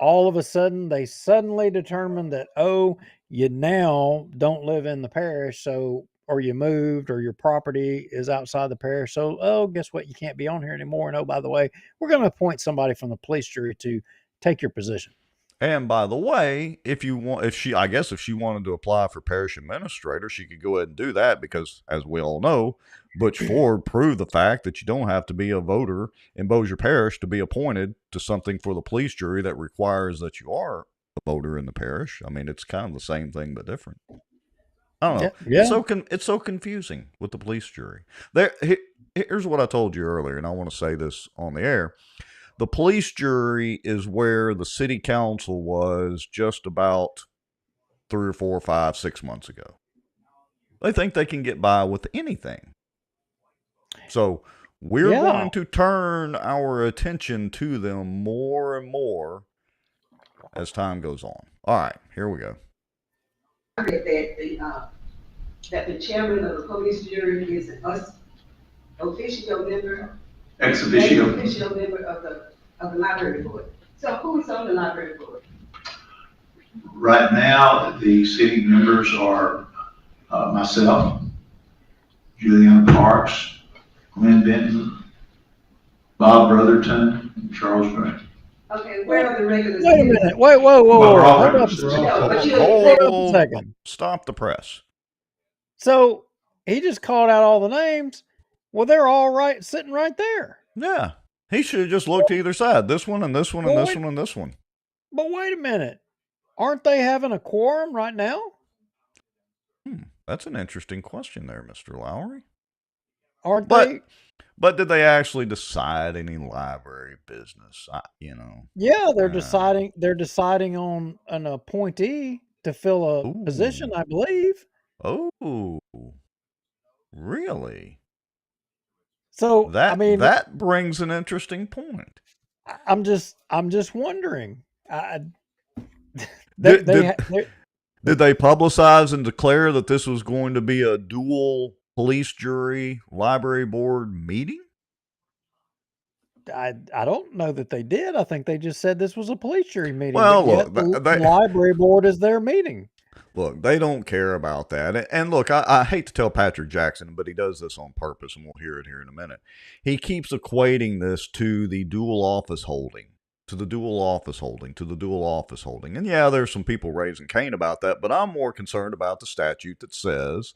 B: all of a sudden they suddenly determined that, oh, you now don't live in the parish, so or you moved or your property is outside the parish. So, oh, guess what? You can't be on here anymore. And oh, by the way, we're going to appoint somebody from the police jury to take your position.
C: And by the way, if she wanted to apply for parish administrator, she could go ahead and do that because, as we all know, Butch Ford proved the fact that you don't have to be a voter in Bossier Parish to be appointed to something for the police jury that requires that you are a voter in the parish. I mean, it's kind of the same thing but different. I don't know.
B: Yeah.
C: It's so confusing with the police jury. Here's what I told you earlier, and I want to say this on the air. The police jury is where the city council was just about 3 or 4 or 5, 6 months ago. They think they can get by with anything. So we're going to turn our attention to them more and more as time goes on. All right, here we go.
M: That the chairman of the police jury is an official member.
N: Ex officio.
M: Official member of the library board. So who is on the library board?
N: Right now, the city members are myself, Juliana Parks, Glenn Benton, Bob Brotherton, and Charles Gray.
M: Okay, where are the regular?
B: Wait a minute. Wait, whoa. Hold up a second.
C: Stop the press.
B: So he just called out all the names. Well, they're all sitting right there.
C: Yeah. He should have just looked to either side. This one and this one and this one and this one.
B: But wait a minute. Aren't they having a quorum right now?
C: That's an interesting question there, Mr. Lowry.
B: Aren't they?
C: But did they actually decide any library business?
B: Yeah, they're deciding. They're deciding on an appointee to fill a position, I believe.
C: Oh, really?
B: So
C: that brings an interesting point.
B: I'm just wondering.
C: Did they publicize and declare that this was going to be a dual police jury library board meeting?
B: I don't know that they did. I think they just said this was a police jury meeting.
C: Well, look,
B: the library board is their meeting.
C: Look, they don't care about that. And look, I hate to tell Patrick Jackson, but he does this on purpose, and we'll hear it here in a minute. He keeps equating this to the dual office holding, And yeah, there's some people raising Cain about that, but I'm more concerned about the statute that says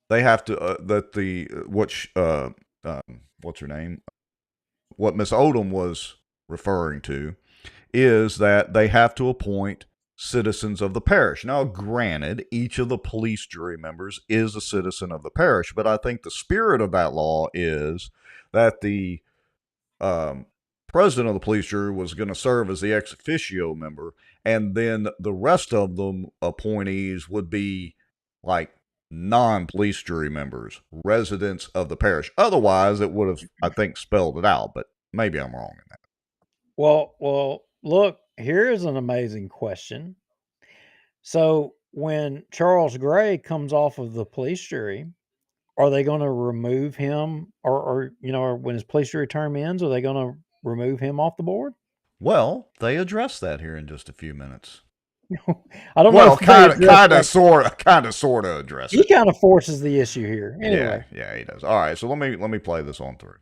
C: they have to, what's her name? What Miss Odom was referring to is that they have to appoint citizens of the parish. Now, granted, each of the police jury members is a citizen of the parish, but I think the spirit of that law is that the president of the police jury was going to serve as the ex officio member, and then the rest of them appointees would be like non-police jury members, residents of the parish. Otherwise, it would have, I think, spelled it out, but maybe I'm wrong in that.
B: Well, look, here's an amazing question. So when Charles Gray comes off of the police jury, are they going to remove him or when his police jury term ends, are they going to remove him off the board?
C: Well, they address that here in just a few minutes.
B: I don't know.
C: Well, kind of, sort of address it.
B: He kind of forces the issue here. Anyway.
C: Yeah, he does. All right, so let me play this on through.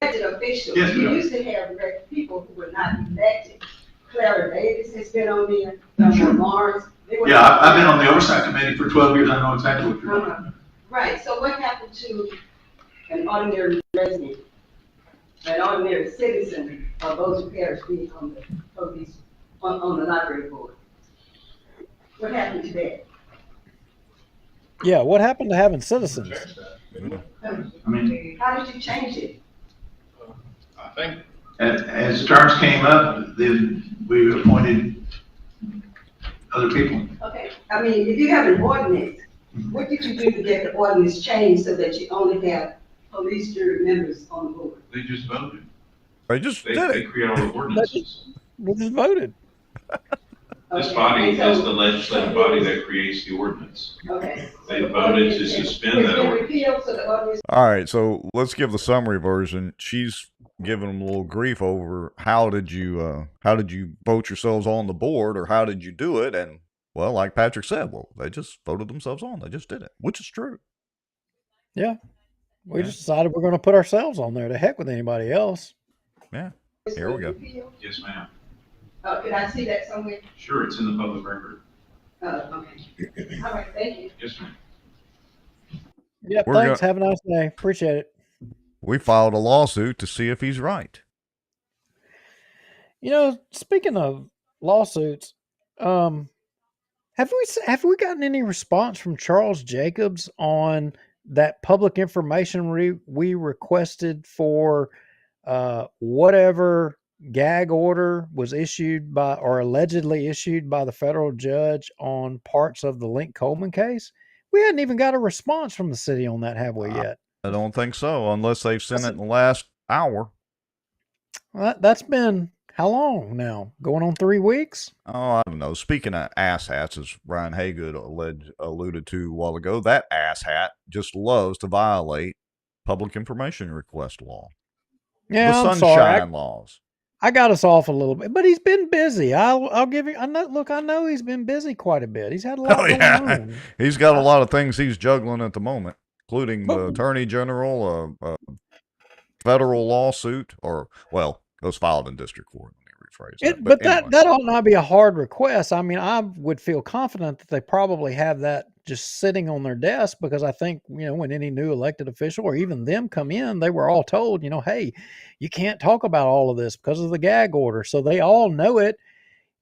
M: Elected officials. You used to have people who were not elected. Clara Davis has been on there.
N: Sure.
M: Mars.
N: Yeah, I've been on the oversight committee for 12 years. I know exactly what you're talking about.
M: Right. So what happened to an ordinary resident, an ordinary citizen of Bossier Parish being on the police on the library board? What happened to that?
B: Yeah, what happened to having citizens?
N: I mean,
M: how did you change it?
O: I think
N: as terms came up, then we appointed other people.
M: Okay, I mean, if you have an ordinance, what did you do to get the ordinance changed so that you only have police jury members on the board?
P: They just voted.
C: They just did it.
P: They create all the ordinances.
B: We just voted.
P: This body is the legislative body that creates the ordinance.
M: Okay.
P: They voted to suspend that ordinance.
C: All right, so let's give the summary version. She's giving them a little grief over how did you vote yourselves on the board, or how did you do it? And well, like Patrick said, well, they just voted themselves on. They just did it, which is true.
B: Yeah, we just decided we're going to put ourselves on there. To heck with anybody else.
C: Yeah, here we go.
P: Yes, ma'am.
M: Can I see that somewhere?
P: Sure, it's in the public record.
M: Okay. All right, thank you.
P: Yes, ma'am.
B: Yep, thanks. Have a nice day. Appreciate it.
C: We filed a lawsuit to see if he's right.
B: You know, speaking of lawsuits, have we gotten any response from Charles Jacobs on that public information we requested for whatever gag order was issued by or allegedly issued by the federal judge on parts of the Link Coleman case? We hadn't even got a response from the city on that, have we yet?
C: I don't think so, unless they've sent it in the last hour.
B: Well, that's been how long now? Going on 3 weeks?
C: Oh, I don't know. Speaking of asshats, as Ryan Haygood alluded to a while ago, that asshat just loves to violate public information request law.
B: Yeah,
C: the sunshine laws.
B: I got us off a little bit, but he's been busy. I'll give you. I know he's been busy quite a bit. He's had a lot going on.
C: He's got a lot of things he's juggling at the moment, including the Attorney General, a federal lawsuit, or well, it was filed in district court. Let me rephrase that.
B: But anyway. that ought not be a hard request. I mean, I would feel confident that they probably have that just sitting on their desk, because I think, when any new elected official or even them come in, they were all told, hey, you can't talk about all of this because of the gag order. So they all know it.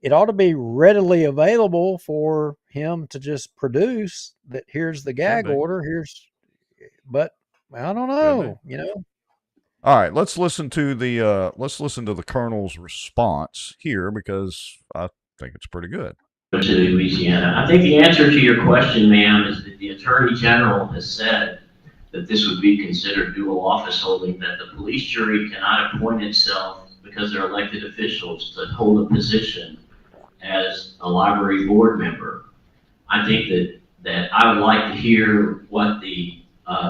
B: It ought to be readily available for him to just produce that. Here's the gag order. But I don't know,
C: All right, let's listen to the colonel's response here, because I think it's pretty good.
Q: To Louisiana. I think the answer to your question, ma'am, is that the Attorney General has said that this would be considered dual office holding, that the police jury cannot appoint itself, because they're elected officials, to hold a position as a library board member. I think that I would like to hear what the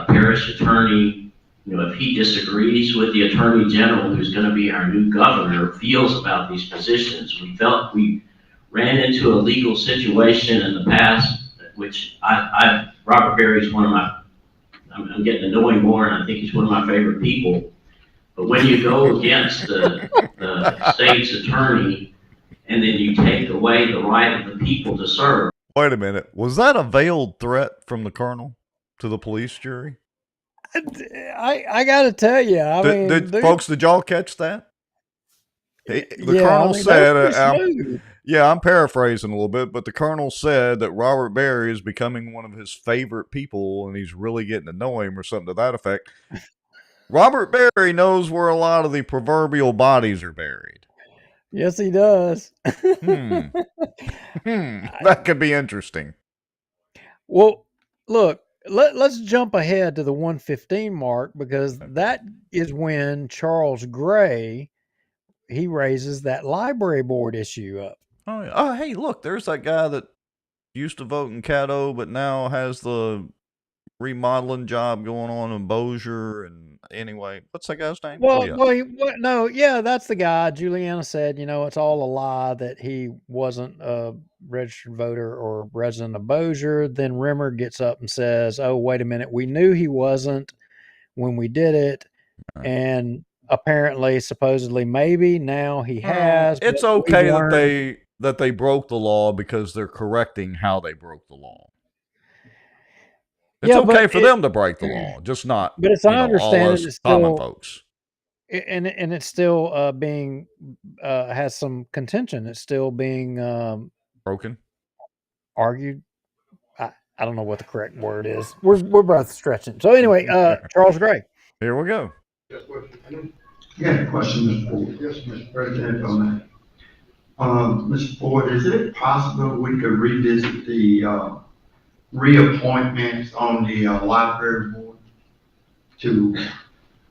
Q: parish attorney, if he disagrees with the Attorney General, who's going to be our new governor, feels about these positions. We ran into a legal situation in the past, which Robert Berry's one of my, I'm getting to know him more, and I think he's one of my favorite people. But when you go against the state's attorney, and then you take away the right of the people to serve.
C: Wait a minute. Was that a veiled threat from the colonel to the police jury?
B: I got to tell you,
C: folks, did y'all catch that? The colonel said, I'm paraphrasing a little bit, but the colonel said that Robert Berry is becoming one of his favorite people, and he's really getting to know him, or something to that effect. Robert Berry knows where a lot of the proverbial bodies are buried.
B: Yes, he does.
C: That could be interesting.
B: Well, look, let's jump ahead to the 115 mark, because that is when Charles Gray, he raises that library board issue up.
C: Oh, yeah. Oh, hey, look, there's that guy that used to vote in Caddo, but now has the remodeling job going on in Bossier. And anyway, what's that guy's name?
B: That's the guy. Juliana said, it's all a lie, that he wasn't a registered voter or resident of Bossier. Then Rimmer gets up and says, oh, wait a minute, we knew he wasn't when we did it. And apparently, supposedly, maybe now he has.
C: It's okay that they broke the law, because they're correcting how they broke the law. It's okay for them to break the law, just not.
B: But I understand
C: all us common folks.
B: And it's still being has some contention. It's still being
C: broken,
B: argued. I don't know what the correct word is. We're both stretching. So anyway, Charles Gray.
C: Here we go.
R: Yeah, a question, Mr. President, on that. Mr. Ford, is it possible we could revisit the reappointments on the library board to,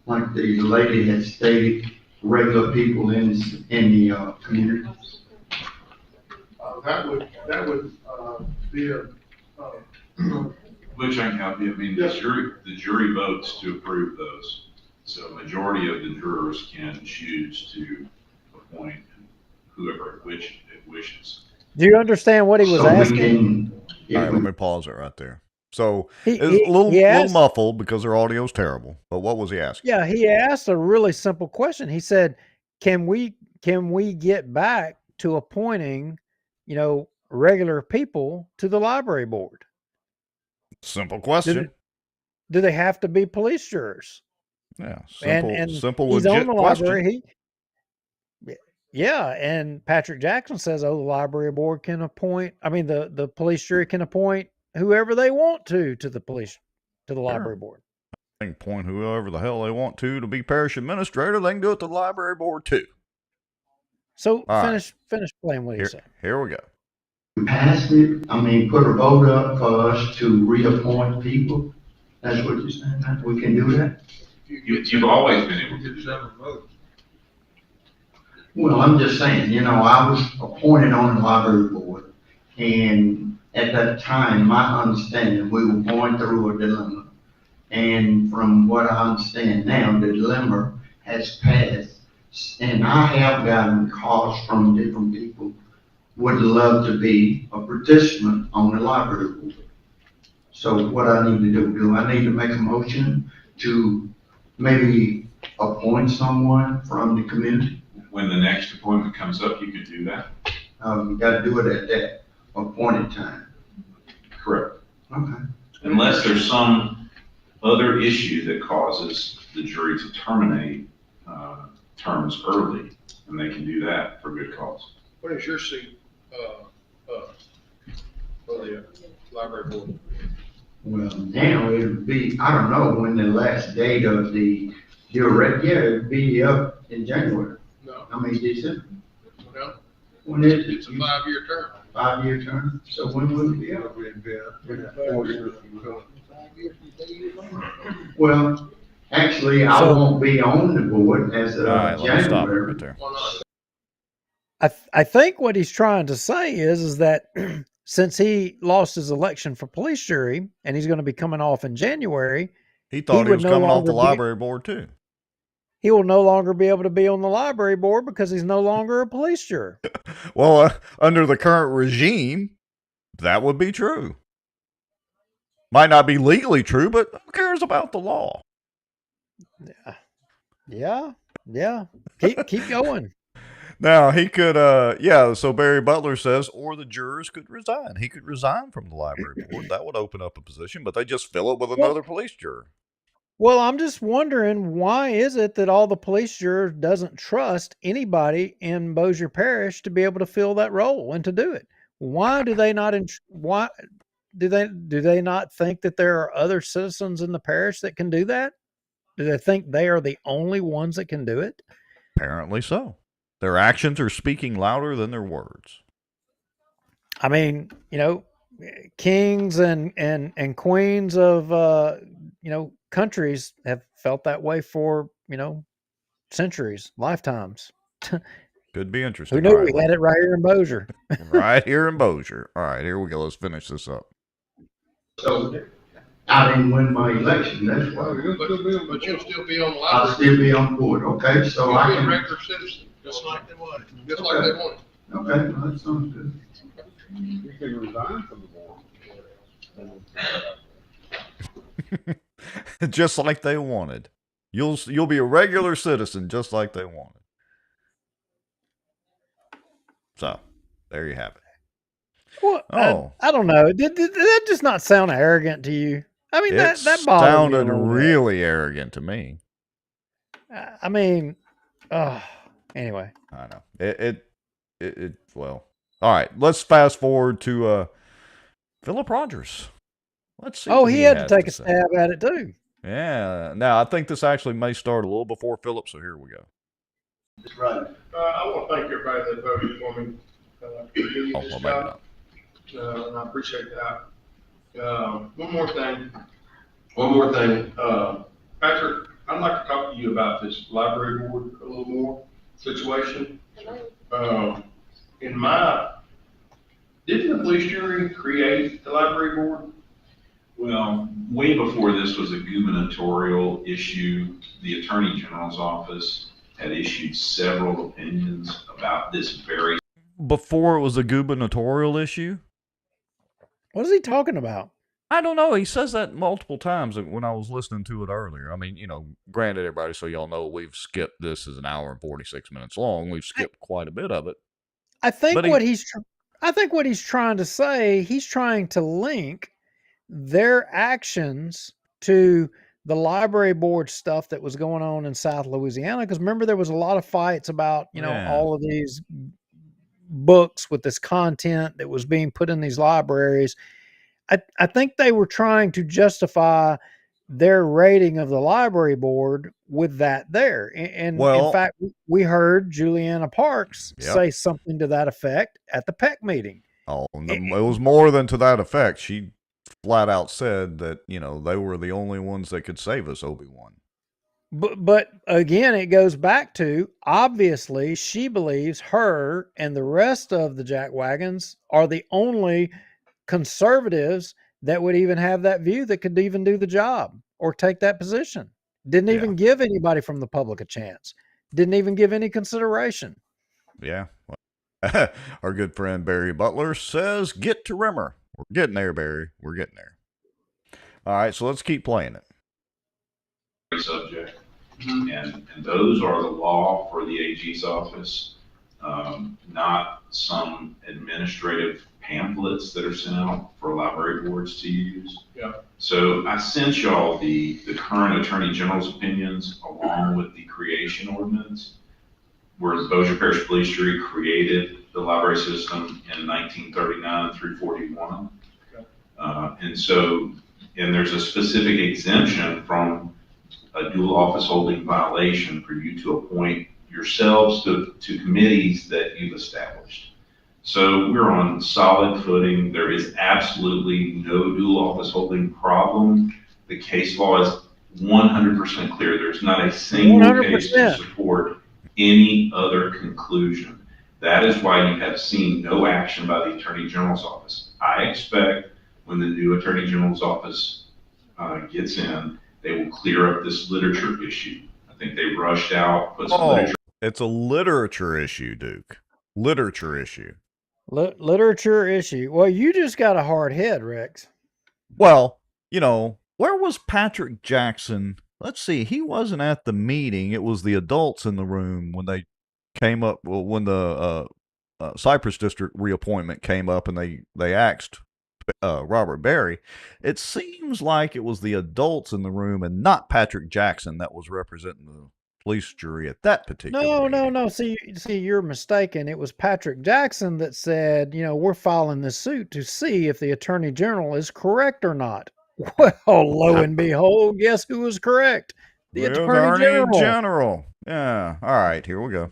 R: like the lady had stated, regular people in the community?
I: That would be a,
P: Which I can help you. I mean, the jury votes to approve those. So a majority of the jurors can choose to appoint whoever it wishes.
B: Do you understand what he was asking?
C: All right, let me pause it right there. So
B: He
C: it's a little
B: asked,
C: muffled because their audio is terrible. But what was he asking?
B: yeah, he asked a really simple question. He said, "Can we get back to appointing, regular people to the library board?"
C: Simple question.
B: Do they have to be police jurors?
C: Yeah,
B: simple,
C: legit
B: on the
C: question.
B: library. Yeah, and Patrick Jackson says, "Oh, the library board can appoint. I mean, the police jury can appoint whoever they want to the library board."
C: They can appoint whoever the hell they want to be parish administrator. They can do it to the library board too.
B: So finish playing what he said.
C: Here we go.
R: Pass it. I mean, put a vote up for us to reappoint people. That's what you're saying. We can do that.
P: You've always been able to do that.
R: Well, I'm just saying, I was appointed on the library board, and at that time, my understanding, we were going through a dilemma. And from what I understand now, the dilemma has passed, and I have gotten calls from different people would love to be a participant on the library board. So what I need to do I need to make a motion to maybe appoint someone from the community?
P: When the next appointment comes up, you could do that.
R: You got to do it at that appointed time.
P: Correct.
R: Okay.
P: Unless there's some other issue that causes the jury to terminate terms early, and they can do that for good cause.
I: what is your seat, for the library board?
R: Well, now it would be, I don't know when the last date of the direct, yeah, it'd be up in January.
I: No.
R: I mean, December.
I: No.
R: When is it?
I: It's a 5-year term.
R: 5-year term? So when will it be up?
I: 4 years.
R: Well, actually, I won't be on the board as of January.
C: Right there.
B: I think what he's trying to say is that since he lost his election for police jury and he's going to be coming off in January,
C: he thought he was coming off the library board too.
B: He will no longer be able to be on the library board because he's no longer a police juror.
C: Well, under the current regime, that would be true. Might not be legally true, but who cares about the law?
B: Yeah. Keep going.
C: Now, he could, so Barry Butler says, or the jurors could resign. He could resign from the library board. That would open up a position, but they just fill it with another police juror.
B: Well, I'm just wondering, why is it that all the police jurors doesn't trust anybody in Bossier Parish to be able to fill that role and to do it? Why do they not? Why do they not think that there are other citizens in the parish that can do that? Do they think they are the only ones that can do it?
C: Apparently so. Their actions are speaking louder than their words.
B: I mean, kings and queens of countries have felt that way for centuries, lifetimes.
C: Could be interesting.
B: Who knew we had it right here in Bossier?
C: Right here in Bossier. All right, here we go. Let's finish this up.
R: So I didn't win my election. That's why.
I: But you'll still be on the library.
R: I'll still be on board. Okay, so
I: You'll
R: I
I: be a
R: can.
I: regular citizen, just like they wanted. Just like they wanted.
R: Okay, well, that sounds good.
I: You can resign from the board.
C: Just like they wanted. You'll be a regular citizen just like they wanted. So, there you have it.
B: Well, I don't know. Did that just not sound arrogant to you? I mean, that
C: sounded really arrogant to me.
B: I mean, anyway.
C: I know. Well, all right. Let's fast forward to Philip Rogers. Let's see.
B: Oh, he had to take a stab at it too.
C: Yeah. Now, I think this actually may start a little before Philip, so here we go.
R: That's right.
I: I want to thank everybody that voted for me. To do this job. And I appreciate that. One more thing, Patrick, I'd like to talk to you about this library board a little more situation. Didn't the police jury create the library board?
P: Well, way before this was a gubernatorial issue, the Attorney General's office had issued several opinions about this very.
C: Before it was a gubernatorial issue?
B: What is he talking about?
C: I don't know. He says that multiple times when I was listening to it earlier. I mean, granted, everybody, so y'all know we've skipped this is an hour and 46 minutes long. We've skipped quite a bit of it.
B: I think what he's trying to say, he's trying to link their actions to the library board stuff that was going on in South Louisiana. Because remember, there was a lot of fights about, all of these books with this content that was being put in these libraries. I think they were trying to justify their rating of the library board with that there. And in fact, we heard Juliana Parks say something to that effect at the PEC meeting.
C: Oh, it was more than to that effect. She flat out said that, they were the only ones that could save us, Obi-Wan.
B: But again, it goes back to, obviously, she believes her and the rest of the jackwagons are the only conservatives that would even have that view that could even do the job or take that position. Didn't even give anybody from the public a chance. Didn't even give any consideration.
C: Yeah. Our good friend Barry Butler says, get to Rimmer. We're getting there, Barry. We're getting there. All right, so let's keep playing it.
P: Subject. And those are the law for the AG's office, not some administrative pamphlets that are sent out for library boards to use.
I: Yeah.
P: So I sent y'all the current Attorney General's opinions along with the creation ordinance, where the Bossier Parish Police Jury created the library system in 1939 through 41.
I: Okay.
P: And there's a specific exemption from a dual office holding violation for you to appoint yourselves to committees that you've established. So we're on solid footing. There is absolutely no dual office holding problem. The case law is 100% clear. There's not a single
B: 100%.
P: case to support any other conclusion. That is why you have seen no action by the Attorney General's office. I expect when the new Attorney General's office gets in, they will clear up this literature issue. I think they rushed out, put some literature.
C: It's a literature issue, Duke. Literature issue.
B: Literature issue. Well, you just got a hard head, Rex.
C: Well, where was Patrick Jackson? Let's see. He wasn't at the meeting. It was the adults in the room when they came up, when the Cypress District reappointment came up and they asked Robert Berry. It seems like it was the adults in the room and not Patrick Jackson that was representing the police jury at that particular meeting.
B: No. See, you're mistaken. It was Patrick Jackson that said, we're filing this suit to see if the Attorney General is correct or not. Well, lo and behold, guess who was correct? The Attorney
C: General. Yeah. All right, here we go.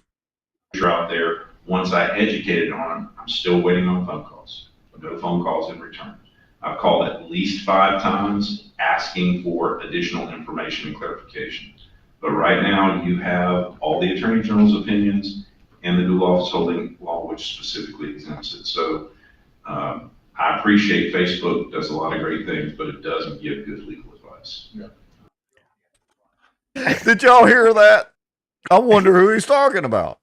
P: Out there, once I educated on them, I'm still waiting on phone calls. No phone calls in return. I've called at least 5 times asking for additional information and clarification. But right now, you have all the Attorney General's opinions and the dual office holding law, which specifically exempts it. So I appreciate Facebook does a lot of great things, but it doesn't give good legal advice.
I: Yeah.
C: Did y'all hear that? I wonder who he's talking about.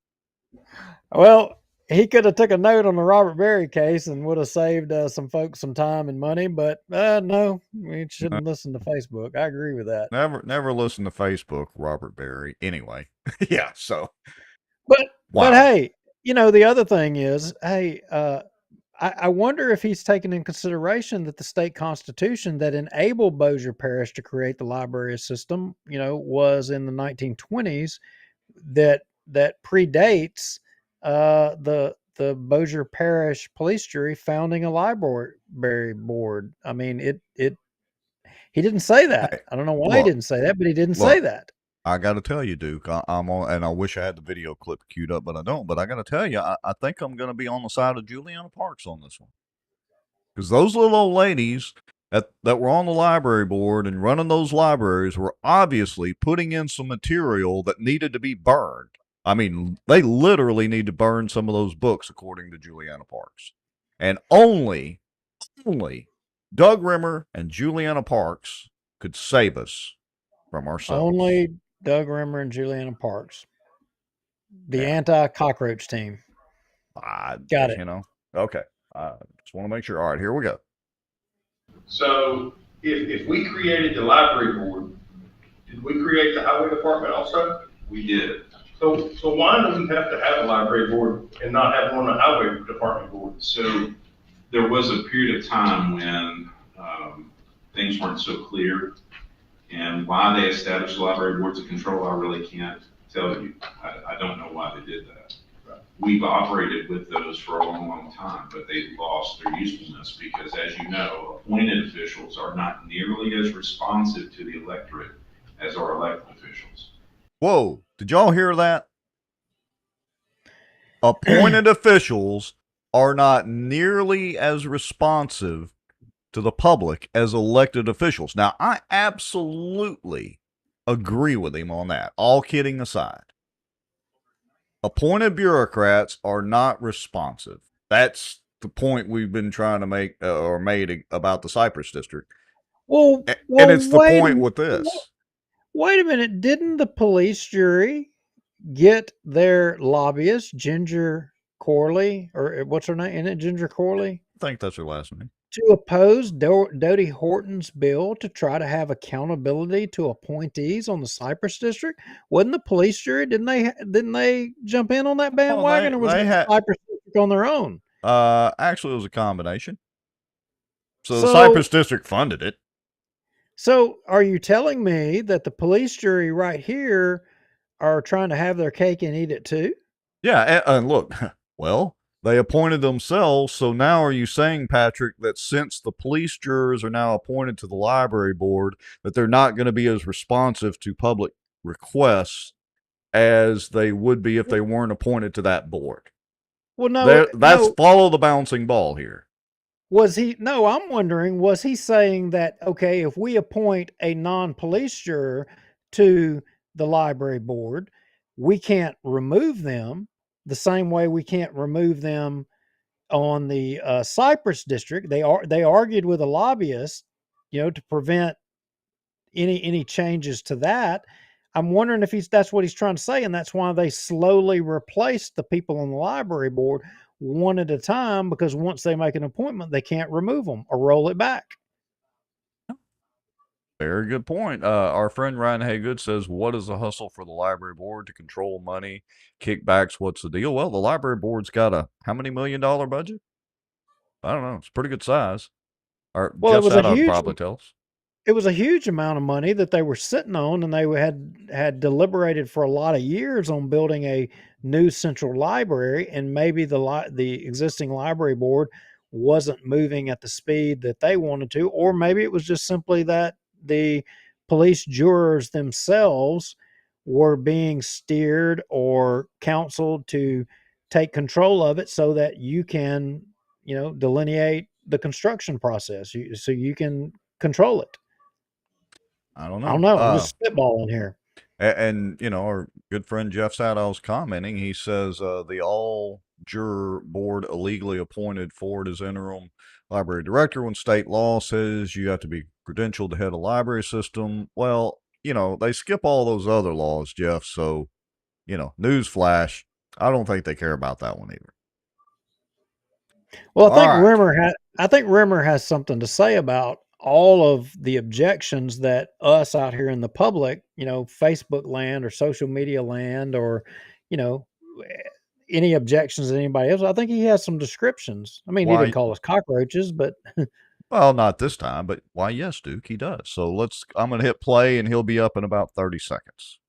B: Well, he could have took a note on the Robert Berry case and would have saved some folks some time and money, but no, we shouldn't listen to Facebook. I agree with that.
C: Never listen to Facebook, Robert Berry. Anyway, yeah. So,
B: but hey, the other thing is, I wonder if he's taken in consideration that the state constitution that enabled Bossier Parish to create the library system, was in the 1920s, that predates the Bossier Parish Police Jury founding a library board. I mean, he didn't say that. I don't know why he didn't say that, but he didn't say that.
C: I got to tell you, Duke, I'm on, and I wish I had the video clip queued up, but I don't. But I got to tell you, I think I'm going to be on the side of Juliana Parks on this one. Because those little old ladies that were on the library board and running those libraries were obviously putting in some material that needed to be burned. I mean, they literally need to burn some of those books, according to Juliana Parks. And only Doug Rimmer and Juliana Parks could save us from ourselves.
B: Only Doug Rimmer and Juliana Parks. The anti-cockroach team. Got it.
C: You know, okay. Just want to make sure. All right, here we go.
I: So if we created the library board, did we create the highway department also?
P: We did.
I: So why do we have to have a library board and not have one on the highway department board?
P: So there was a period of time when things weren't so clear, and why they established the library boards of control, I really can't tell you. I don't know why they did that. We've operated with those for a long, long time, but they lost their usefulness because, as you know, appointed officials are not nearly as responsive to the electorate as are elected officials.
C: Whoa, did y'all hear that? Appointed officials are not nearly as responsive to the public as elected officials. Now, I absolutely agree with him on that, all kidding aside. Appointed bureaucrats are not responsive. That's the point we've been trying to make or made about the Cypress District.
B: Well,
C: and it's the point with this.
B: Wait a minute. Didn't the police jury get their lobbyist, Ginger Corley, or what's her name? Isn't it Ginger Corley?
C: I think that's her last name.
B: To oppose Dodie Horton's bill to try to have accountability to appointees on the Cypress District? Wasn't the police jury? Didn't they jump in on that bandwagon, or was it Cypress District on their own?
C: Actually, it was a combination. So the Cypress District funded it.
B: So are you telling me that the police jury right here are trying to have their cake and eat it too?
C: Yeah, and look, well, they appointed themselves, so now are you saying, Patrick, that since the police jurors are now appointed to the library board, that they're not going to be as responsive to public requests as they would be if they weren't appointed to that board?
B: Well, no.
C: That's follow the bouncing ball here.
B: I'm wondering, was he saying that, okay, if we appoint a non-police juror to the library board, we can't remove them the same way we can't remove them on the Cypress District. They argued with a lobbyist, to prevent any changes to that. I'm wondering if that's what he's trying to say, and that's why they slowly replaced the people on the library board one at a time, because once they make an appointment, they can't remove them or roll it back.
C: Very good point. Our friend Ryan Haygood says, what is the hustle for the library board to control money, kickbacks? What's the deal? Well, the library board's got a how many $1 million budget? I don't know. It's pretty good size. It was a huge, probably tell us.
B: It was a huge amount of money that they were sitting on, and they had deliberated for a lot of years on building a new central library, and maybe the existing library board wasn't moving at the speed that they wanted to, or maybe it was just simply that the police jurors themselves were being steered or counseled to take control of it so that you can, delineate the construction process, so you can control it.
C: I don't know.
B: I'm just spitballing here.
C: And our good friend Jeff Sadow's commenting. He says the all-juror board illegally appointed Ford as interim library director when state law says you have to be credentialed to head a library system. Well, they skip all those other laws, Jeff. So, newsflash, I don't think they care about that one either.
B: Well, I think Rimmer has something to say about all of the objections that us out here in the public, Facebook land or social media land, or, any objections that anybody else. I think he has some descriptions. I mean, he didn't call us cockroaches, but
C: well, not this time, but why, yes, Duke, he does. So I'm going to hit play and he'll be up in about 30 seconds.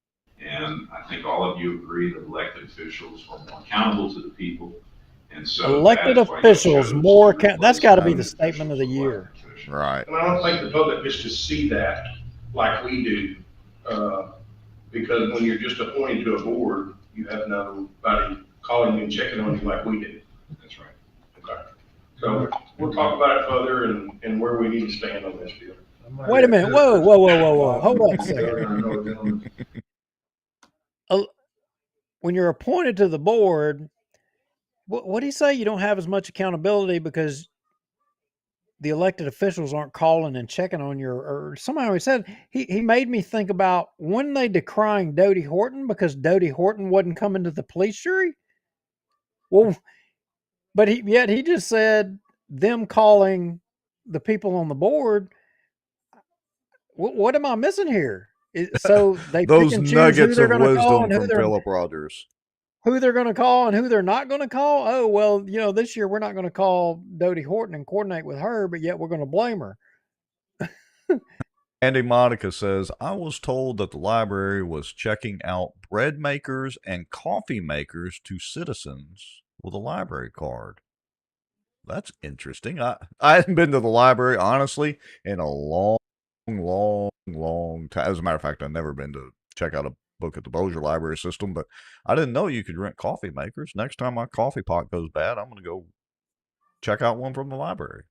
P: And I think all of you agree that elected officials are more accountable to the people. And so
B: elected officials more that's got to be the statement of the year.
C: Right.
I: And I don't think the public gets to see that like we do. Because when you're just appointed to a board, you have nobody calling you and checking on you like we do.
P: That's right.
I: Okay. So we'll talk about it further and where we need to stand on this deal.
B: Wait a minute. Whoa. Hold on a second. When you're appointed to the board, what do you say? You don't have as much accountability because the elected officials aren't calling and checking on your, or somehow he said, he made me think about when they decrying Dodie Horton because Dodie Horton wasn't coming to the police jury. Well, but yet he just said them calling the people on the board. What am I missing here? So they
C: those
B: pick and choose
C: nuggets
B: who they're
C: of
B: going to call
C: wisdom
B: and
C: from Philip Rogers.
B: who they're going to call and who they're not going to call. Oh, well, this year we're not going to call Dodie Horton and coordinate with her, but yet we're going to blame her.
C: Andy Monica says, I was told that the library was checking out bread makers and coffee makers to citizens with a library card. That's interesting. I hadn't been to the library, honestly, in a long time. As a matter of fact, I've never been to check out a book at the Bossier library system, but I didn't know you could rent coffee makers. Next time my coffee pot goes bad, I'm going to go check out one from the library.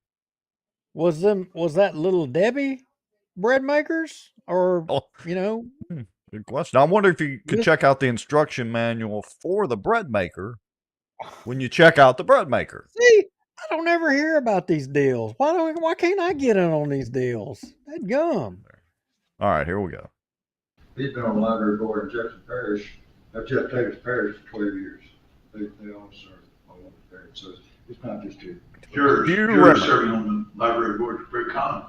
B: Was that Little Debbie bread makers or,
C: Good question. I wonder if you could check out the instruction manual for the bread maker when you check out the bread maker.
B: See, I don't ever hear about these deals. Why can't I get in on these deals? That gum.
C: All right, here we go.
S: He's been on the library board in Jefferson Parish, Jeff Davis Parish for 12 years. They all serve all over the parish, so it's not just two.
N: You're serving on the library board for very common.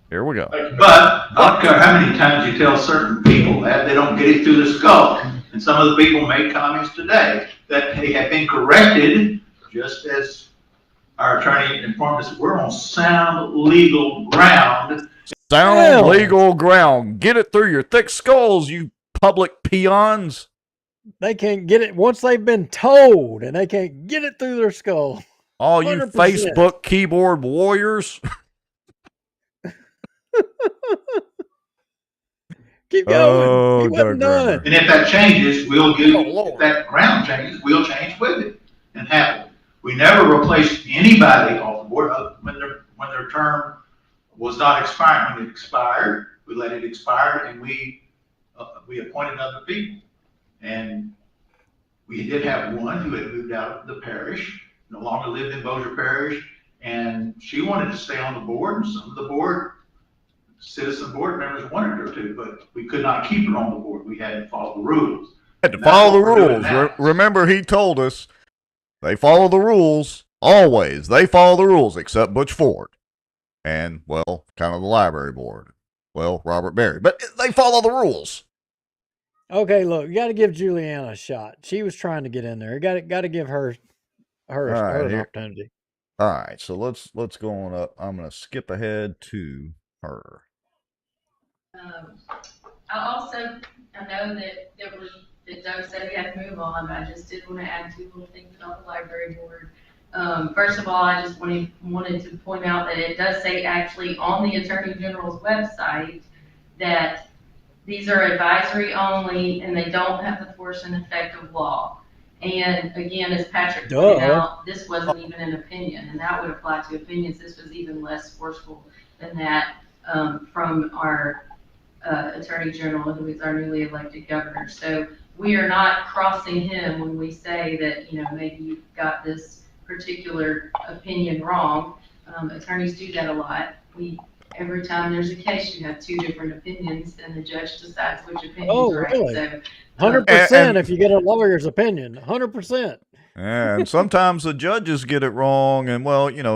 C: Here we go.
O: But I don't care how many times you tell certain people that, they don't get it through the skull. And some of the people made comments today that they have been corrected, just as our attorney informed us, we're on sound legal ground.
C: Sound legal ground. Get it through your thick skulls, you public peons.
B: They can't get it once they've been told, and they can't get it through their skull.
C: All you
B: 100%.
C: Facebook keyboard warriors.
B: Keep going. He wasn't done.
O: And if that changes, if that ground changes, we'll change with it and happily. We never replaced anybody off the board when their term was not expiring. When it expired, we let it expire and we appointed other people. And we did have one who had moved out of the parish, no longer lived in Bossier Parish, and she wanted to stay on the board, and some of the citizen board members wanted her to, but we could not keep her on the board. We had to follow the rules.
C: Had to follow the rules. Remember, he told us they follow the rules. Always. They follow the rules, except Butch Ford. And, well, kind of the library board. Well, Robert Berry. But they follow the rules.
B: Okay, look, you got to give Juliana a shot. She was trying to get in there. You got to give her an opportunity.
C: All right, so let's go on up. I'm going to skip ahead to her.
T: I know that Doug said we had to move on, but I just did want to add two little things about the library board. First of all, I just wanted to point out that it does say actually on the Attorney General's website that these are advisory only and they don't have the force and effect of law. And again, as Patrick pointed out, this wasn't even an opinion, and that would apply to opinions. This was even less forceful than that from our Attorney General, who is our newly elected governor. So we are not crossing him when we say that, maybe you've got this particular opinion wrong. Attorneys do that a lot. Every time there's a case, you have two different opinions, and the judge decides which opinion is right.
B: Really?
T: So,
B: 100% if you get a lawyer's opinion. 100%.
C: And sometimes the judges get it wrong, and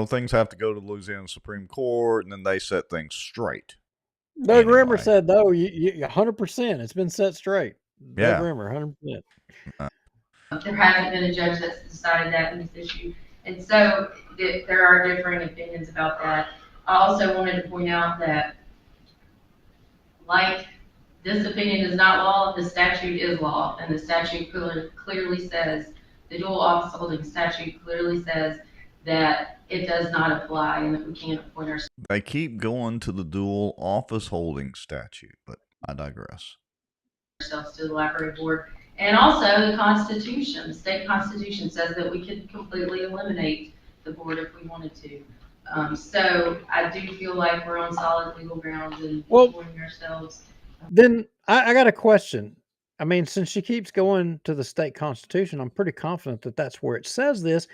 C: things have to go to the Louisiana Supreme Court, and then they set things straight.
B: Doug Rimmer said, though, 100%. It's been set straight.
C: Yeah.
B: Doug Rimmer, 100%.
T: There hasn't been a judge that's decided that in this issue. And so there are different opinions about that. I also wanted to point out that, like, this opinion is not law, the statute is law, and the statute clearly says, the dual office holding statute clearly says that it does not apply and that we can't appoint ourselves.
C: They keep going to the dual office holding statute, but I digress.
T: ourselves to the library board. And also the Constitution, the state Constitution says that we could completely eliminate the board if we wanted to. So I do feel like we're on solid legal grounds and supporting ourselves.
B: Then I got a question. I mean, since she keeps going to the state constitution, I'm pretty confident that that's where it says this.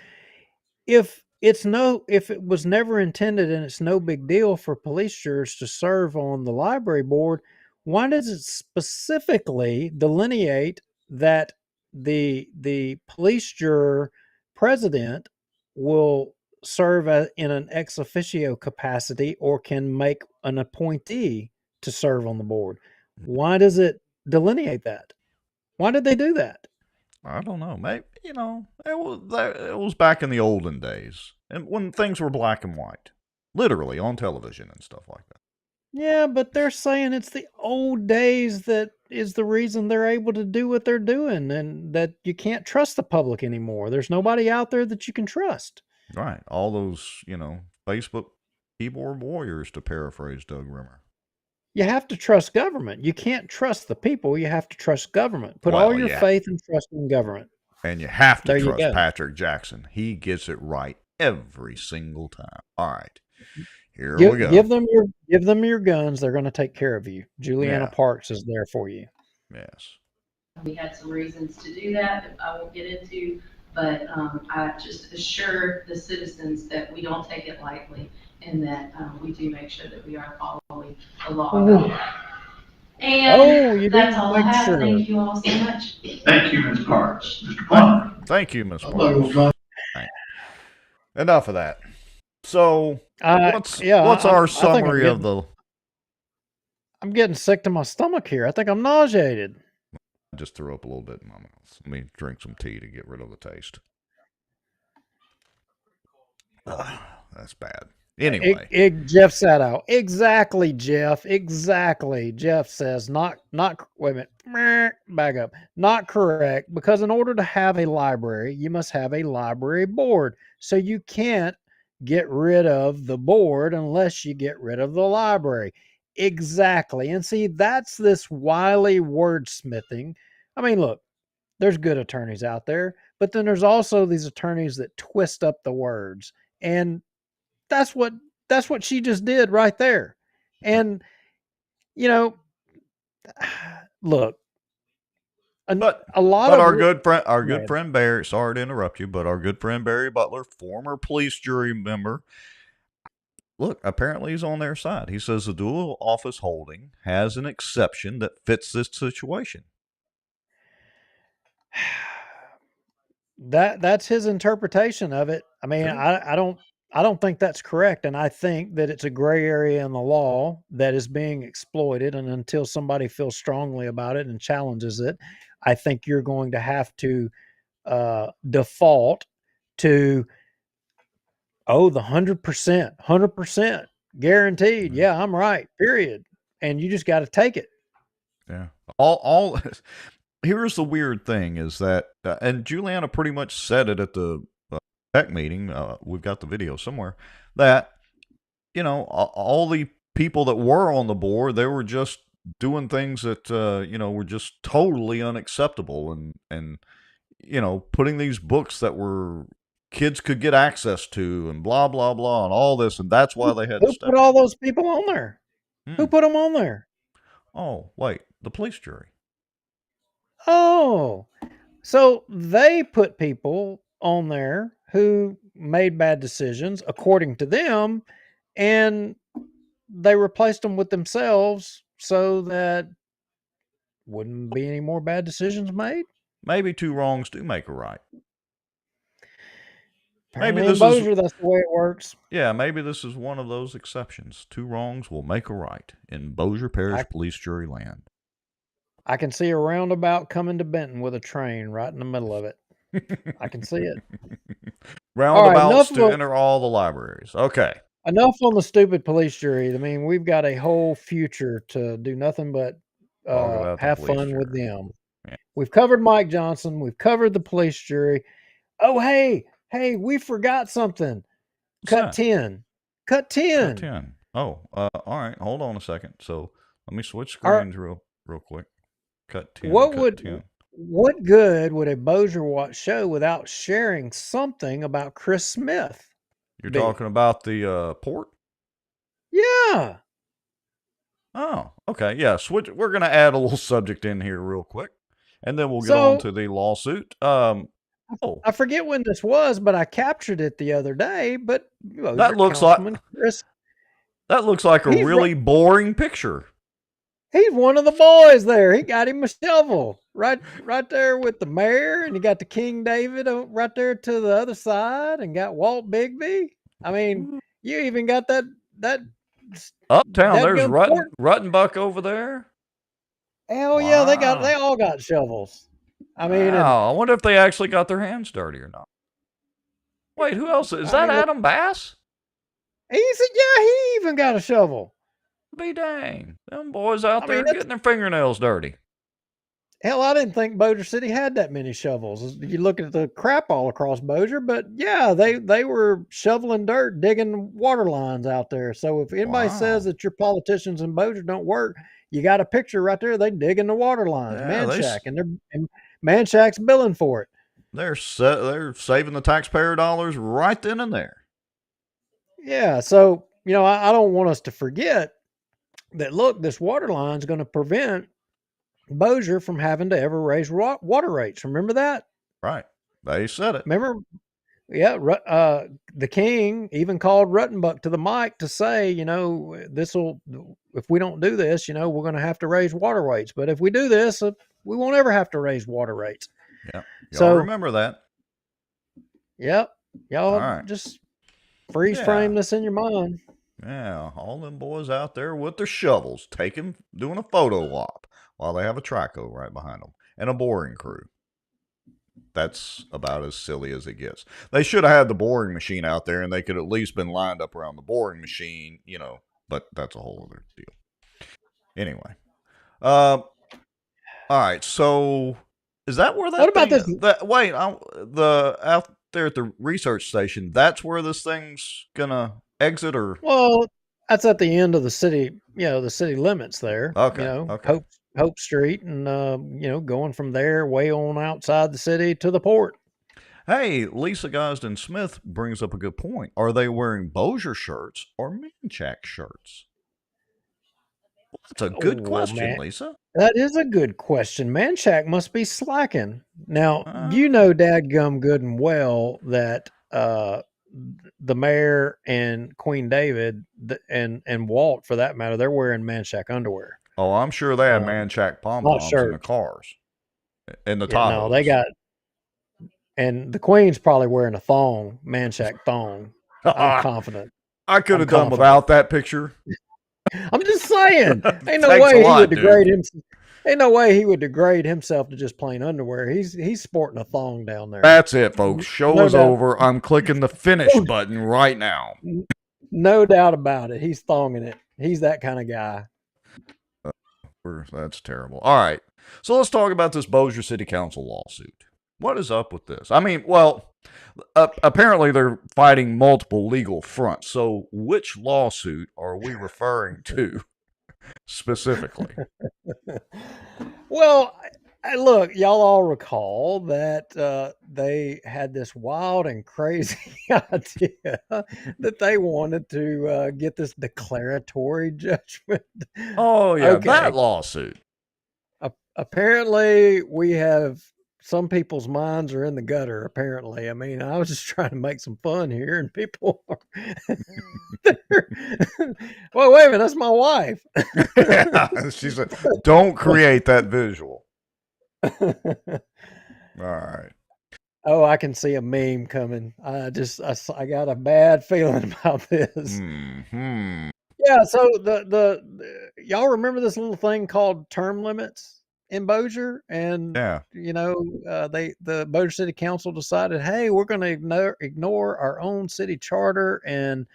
B: If it was never intended and it's no big deal for police jurors to serve on the library board, why does it specifically delineate that the police juror president will serve in an ex officio capacity or can make an appointee to serve on the board? Why does it delineate that? Why did they do that?
C: I don't know. Maybe, it was back in the olden days, and when things were black and white, literally on television and stuff like that.
B: Yeah, but they're saying it's the old days that is the reason they're able to do what they're doing, and that you can't trust the public anymore. There's nobody out there that you can trust.
C: Right. All those, Facebook keyboard warriors, to paraphrase Doug Rimmer.
B: You have to trust government. You can't trust the people. You have to trust government. Put all your faith and trust in government.
C: And you have to trust Patrick Jackson. He gets it right every single time. All right. Here we go.
B: Give them your guns. They're going to take care of you. Juliana Parks is there for you.
C: Yes.
T: We had some reasons to do that I won't get into, but I just assure the citizens that we don't take it lightly and that we do make sure that we are following the law. And that's all I have. Thank you all so much.
O: Thank you, Ms. Parks. Mr. Plummer.
C: Thank you, Ms. Parks. Right. Enough of that. So, what's our summary of the...
B: I'm getting sick to my stomach here. I think I'm nauseated.
C: I just threw up a little bit in my mouth. Let me drink some tea to get rid of the taste. That's bad. Anyway.
B: Jeff sat out. Exactly, Jeff. Exactly. Jeff says, wait a minute. Back up. Not correct, because in order to have a library, you must have a library board. So you can't get rid of the board unless you get rid of the library. Exactly. And see, that's this wily wordsmithing. I mean, look, there's good attorneys out there, but then there's also these attorneys that twist up the words. And that's what she just did right there. And, look,
C: but our good friend Barry, sorry to interrupt you, but our good friend Barry Butler, former police jury member, look, apparently he's on their side. He says the dual office holding has an exception that fits this situation.
B: That's his interpretation of it. I mean, I don't think that's correct, and I think that it's a gray area in the law that is being exploited, and until somebody feels strongly about it and challenges it, I think you're going to have to default to the 100% guaranteed. Yeah, I'm right. Period. And you just got to take it.
C: Yeah. Here's the weird thing is that, and Juliana pretty much said it at the tech meeting. We've got the video somewhere that, all the people that were on the board, they were just doing things that, were just totally unacceptable and, putting these books that were kids could get access to and blah, blah, blah, and all this. And that's why they had to step
B: put all those people on there. Who put them on there?
C: Oh, wait, the police jury.
B: Oh, so they put people on there who made bad decisions according to them, and they replaced them with themselves so that wouldn't be any more bad decisions made.
C: Maybe two wrongs do make a right.
B: Maybe this Bossier, that's the way it works.
C: Yeah, maybe this is one of those exceptions. Two wrongs will make a right in Bossier Parish police jury land.
B: I can see a roundabout coming to Benton with a train right in the middle of it. I can see it.
C: Roundabouts to enter all the libraries. Okay.
B: Enough on the stupid police jury. I mean, we've got a whole future to do nothing but have fun with them. Yeah. We've covered Mike Johnson. We've covered the police jury. Oh, hey, we forgot something. Cut 10. Cut 10.
C: Cut 10. Oh, all right. Hold on a second. So let me switch screens real quick. Cut 10.
B: What
C: cut
B: would
C: 10.
B: what good would a Bossier Watch show without sharing something about Chris Smith?
C: You're talking about the port?
B: Yeah.
C: Oh, okay. Yeah, switch. We're going to add a little subject in here real quick, and then we'll get on to the lawsuit.
B: I forget when this was, but I captured it the other day. But
C: that looks like
B: Chris.
C: That looks like a really boring picture.
B: He's one of the boys there. He got him a shovel right there with the mayor, and you got the King David right there to the other side, and got Walt Bigby. I mean, you even got that
C: uptown. There's Ruttenbuck over there.
B: Hell yeah, they all got shovels. I mean,
C: I wonder if they actually got their hands dirty or not. Wait, who else is that? Adam Bass?
B: He even got a shovel.
C: Be dang, them boys out there getting their fingernails dirty.
B: Hell, I didn't think Bossier City had that many shovels. You look at the crap all across Bossier, but yeah, they were shoveling dirt, digging water lines out there. So if anybody says that your politicians in Bossier don't work, you got a picture right there. They digging the water lines, Manchac, and Manchac's billing for it.
C: They're saving the taxpayer dollars right then and there.
B: Yeah, so I don't want us to forget that. Look, this water line is going to prevent Bossier from having to ever raise water rates. Remember that?
C: Right. They said it.
B: Remember? Yeah. The king even called Ruttenbuck to the mic to say, if we don't do this, we're going to have to raise water rates. But if we do this, we won't ever have to raise water rates.
C: Yeah. Y'all remember that.
B: Yep. Y'all just freeze frame this in your mind.
C: Yeah, all them boys out there with their shovels, doing a photo op while they have a traco right behind them and a boring crew. That's about as silly as it gets. They should have had the boring machine out there, and they could at least been lined up around the boring machine, but that's a whole other deal. Anyway. All right, so is that where that
B: What about this?
C: Out there at the research station, that's where this thing's gonna exit, or?
B: Well, that's at the end of the city, the city limits there.
C: Okay.
B: Hope Street, and going from there way on outside the city to the port.
C: Hey, Lisa Gosden Smith brings up a good point. Are they wearing Bossier shirts or Manchac shirts? That's a good question, Lisa.
B: That is a good question. Manchac must be slacking. Now, dadgum good and well that the mayor and Queen David and Walt, for that matter, they're wearing Manchac underwear.
C: Oh, I'm sure they have Manchac pom-poms in the cars. In the top.
B: No, they got, and the Queen's probably wearing a thong, Manchac thong. I'm confident.
C: I could have done without that picture.
B: I'm just saying. Ain't no way he would degrade himself. Ain't no way he would degrade himself to just plain underwear. He's sporting a thong down there.
C: That's it, folks. Show is over. I'm clicking the finish button right now.
B: No doubt about it. He's thonging it. He's that kind of guy.
C: That's terrible. All right. So let's talk about this Bossier City Council lawsuit. What is up with this? I mean, apparently they're fighting multiple legal fronts. So which lawsuit are we referring to specifically?
B: Well, look, y'all all recall that they had this wild and crazy idea that they wanted to get this declaratory judgment.
C: Oh, yeah, that lawsuit.
B: Apparently, we have some people's minds are in the gutter, apparently. I mean, I was just trying to make some fun here, and people are... Well, wait a minute, that's my wife.
C: Yeah, she said, don't create that visual. All right.
B: Oh, I can see a meme coming. I got a bad feeling about this.
C: Mm-hmm.
B: Yeah, so the y'all remember this little thing called term limits in Bossier? And the Bossier City Council decided, hey, we're going to ignore our own city charter and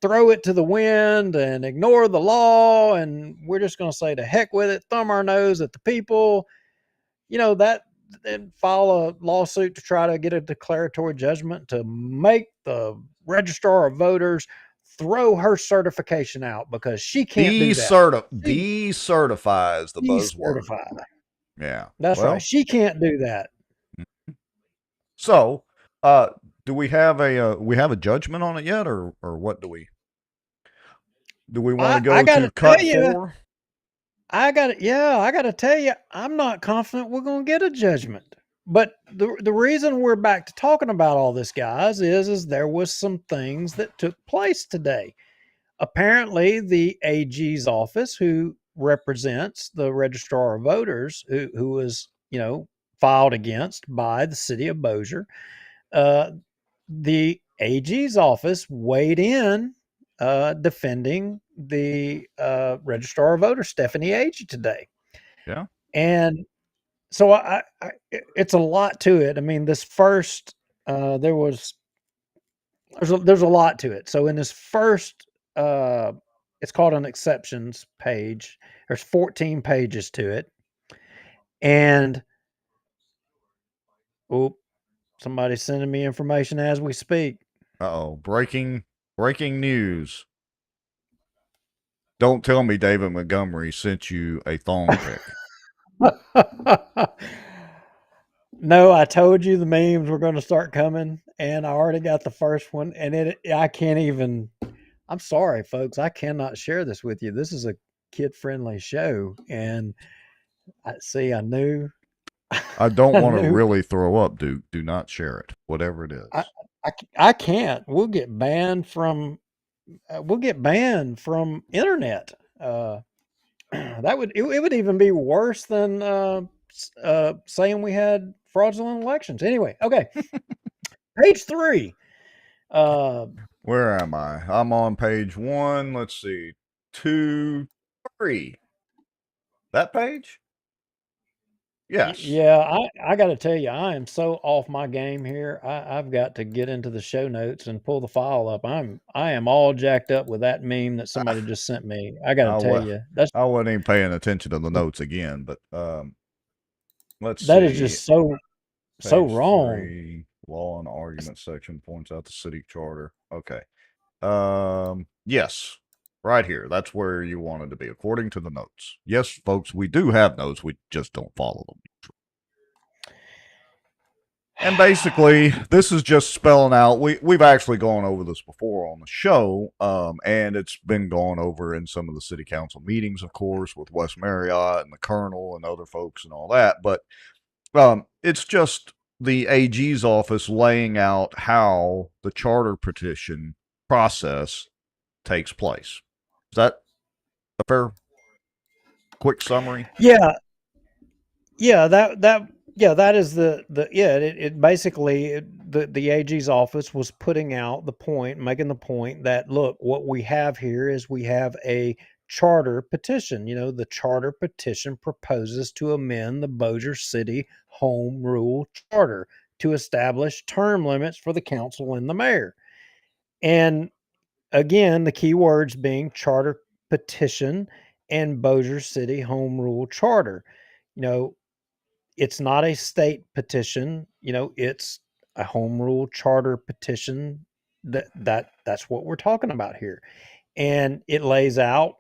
B: throw it to the wind and ignore the law, and we're just going to say to heck with it, thumb our nose at the people, and file a lawsuit to try to get a declaratory judgment to make the registrar of voters throw her certification out because she can't do that.
C: Decertify is the buzzword.
B: Decertify.
C: Yeah.
B: That's right. She can't do that.
C: So, do we have a judgment on it yet, or what do we want to go to cut 4?
B: I got to tell you, I'm not confident we're going to get a judgment. But the reason we're back to talking about all this, guys, is there was some things that took place today. Apparently, the AG's office, who represents the registrar of voters, who was, filed against by the city of Bossier, the AG's office weighed in defending the registrar of voters, Stephanie Agee, today.
C: Yeah.
B: And so it's a lot to it. I mean, this first, there's a lot to it. So in this first, it's called an exceptions page. There's 14 pages to it. And, somebody's sending me information as we speak.
C: Uh-oh. Breaking news. Don't tell me David Montgomery sent you a thong pic.
B: No, I told you the memes were going to start coming, and I already got the first one, and I can't even, I'm sorry, folks, I cannot share this with you. This is a kid-friendly show, and I knew.
C: I don't want to really throw up, Duke. Do not share it, whatever it is.
B: I can't. We'll get banned from internet. It would even be worse than saying we had fraudulent elections. Anyway, okay. Page 3.
C: Where am I? I'm on page 1. Let's see. 2, 3. That page? Yes.
B: Yeah, I got to tell you, I am so off my game here. I've got to get into the show notes and pull the file up. I am all jacked up with that meme that somebody just sent me. I got to tell you,
C: I wasn't even paying attention to the notes again, but let's see.
B: That is just so wrong.
C: 3, law and argument section points out the city charter. Okay. Yes. Right here. That's where you wanted to be, according to the notes. Yes, folks, we do have notes. We just don't follow them. And basically, this is just spelling out. We've actually gone over this before on the show, and it's been gone over in some of the city council meetings, of course, with Wes Marriott and the Colonel and other folks and all that. But it's just the AG's office laying out how the charter petition process takes place. Is that a fair, quick summary?
B: Yeah. That is it basically the AG's office was putting out the point, making the point that, look, what we have here is we have a charter petition. The charter petition proposes to amend the Bossier City Home Rule Charter to establish term limits for the council and the mayor. And again, the key words being charter petition and Bossier City Home Rule Charter. It's not a state petition. It's a home rule charter petition. That's what we're talking about here, and it lays out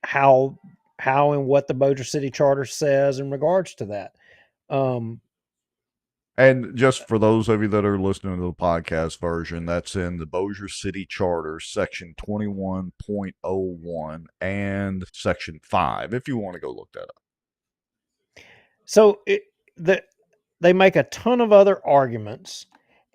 B: how and what the Bossier City Charter says in regards to that.
C: And just for those of you that are listening to the podcast version, that's in the Bossier City Charter, section 21.01 and section 5, if you want to go look that up.
B: So they make a ton of other arguments,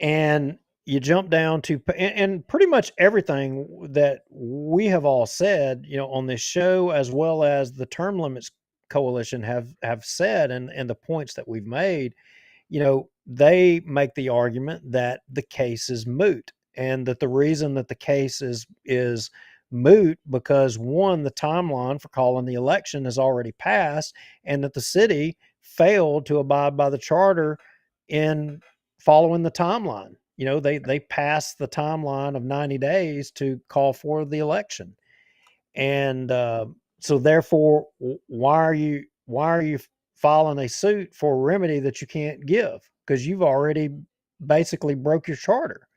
B: and you jump down to and pretty much everything that we have all said, on this show, as well as the Term Limits Coalition have said, and the points that we've made. They make the argument that the case is moot, and that the reason that the case is moot because, one, the timeline for calling the election has already passed, and that the city failed to abide by the charter in following the timeline. They passed the timeline of 90 days to call for the election. And so therefore, why are you filing a suit for a remedy that you can't give? Because you've already basically broke your charter.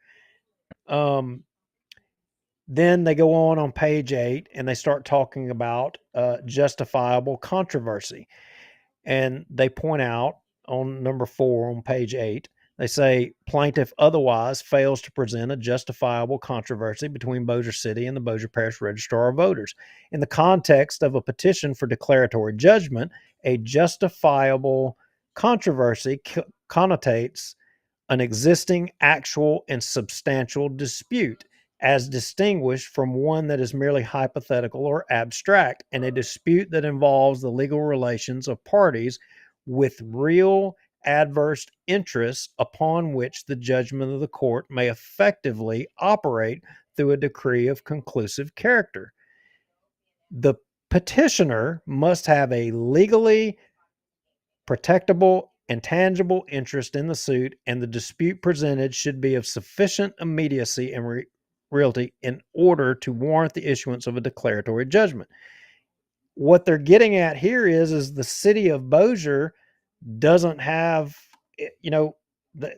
B: Then they go on page 8 and they start talking about justifiable controversy. And they point out on number 4 on page 8, they say plaintiff otherwise fails to present a justifiable controversy between Bossier City and the Bossier Parish Registrar of Voters. In the context of a petition for declaratory judgment, a justifiable controversy connotates an existing, actual, and substantial dispute, as distinguished from one that is merely hypothetical or abstract, and a dispute that involves the legal relations of parties with real adverse interests upon which the judgment of the court may effectively operate through a decree of conclusive character. The petitioner must have a legally protectable and tangible interest in the suit, and the dispute presented should be of sufficient immediacy and reality in order to warrant the issuance of a declaratory judgment. What they're getting at here is the city of Bossier doesn't have, they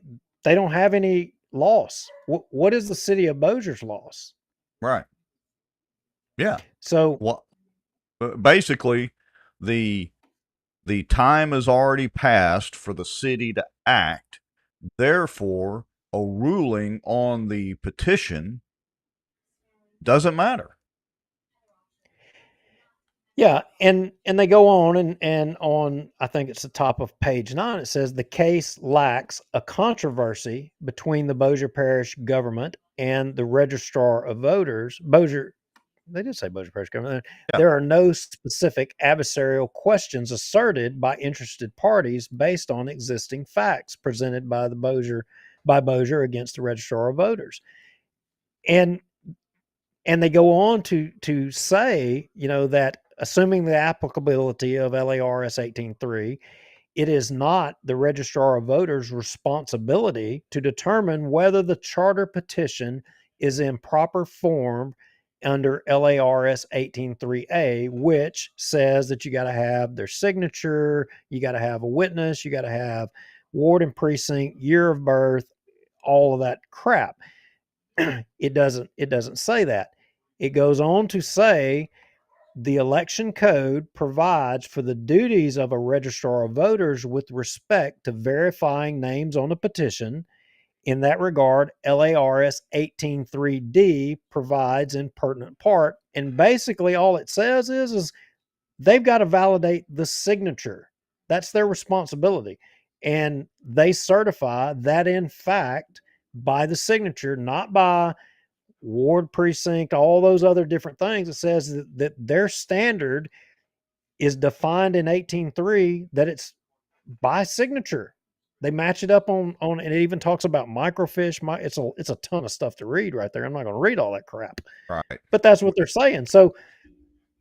B: don't have any loss. What is the city of Bossier's loss?
C: Right. Yeah.
B: So
C: basically, the time has already passed for the city to act. Therefore, a ruling on the petition doesn't matter.
B: Yeah, and they go on and on, I think it's the top of page 9, it says the case lacks a controversy between the Bossier Parish government and the registrar of voters. They did say Bossier Parish government. Yeah. There are no specific adversarial questions asserted by interested parties based on existing facts presented by Bossier against the registrar of voters. And they go on to say, that assuming the applicability of LARS 18.3, it is not the registrar of voters' responsibility to determine whether the charter petition is in proper form under LARS 18.3A, which says that you got to have their signature, you got to have a witness, you got to have ward and precinct, year of birth, all of that crap. It doesn't say that. It goes on to say the election code provides for the duties of a registrar of voters with respect to verifying names on a petition. In that regard, LARS 18.3D provides in pertinent part, and basically all it says is they've got to validate the signature. That's their responsibility. And they certify that in fact by the signature, not by ward precinct, all those other different things. It says that their standard is defined in 18.3 that it's by signature. They match it up on and it even talks about microfiche. It's a ton of stuff to read right there. I'm not going to read all that crap.
C: Right.
B: But that's what they're saying. So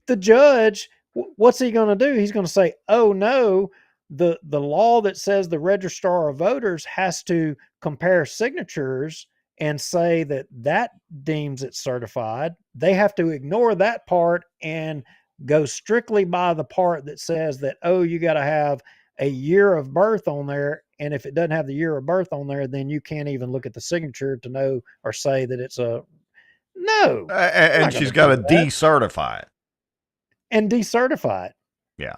B: the judge, what's he going to do? He's going to say, oh no, the law that says the registrar of voters has to compare signatures and say that deems it certified. They have to ignore that part and go strictly by the part that says that, oh, you got to have a year of birth on there. And if it doesn't have the year of birth on there, then you can't even look at the signature to know or say that it's a no.
C: And she's got to decertify it.
B: And decertify it.
C: Yeah.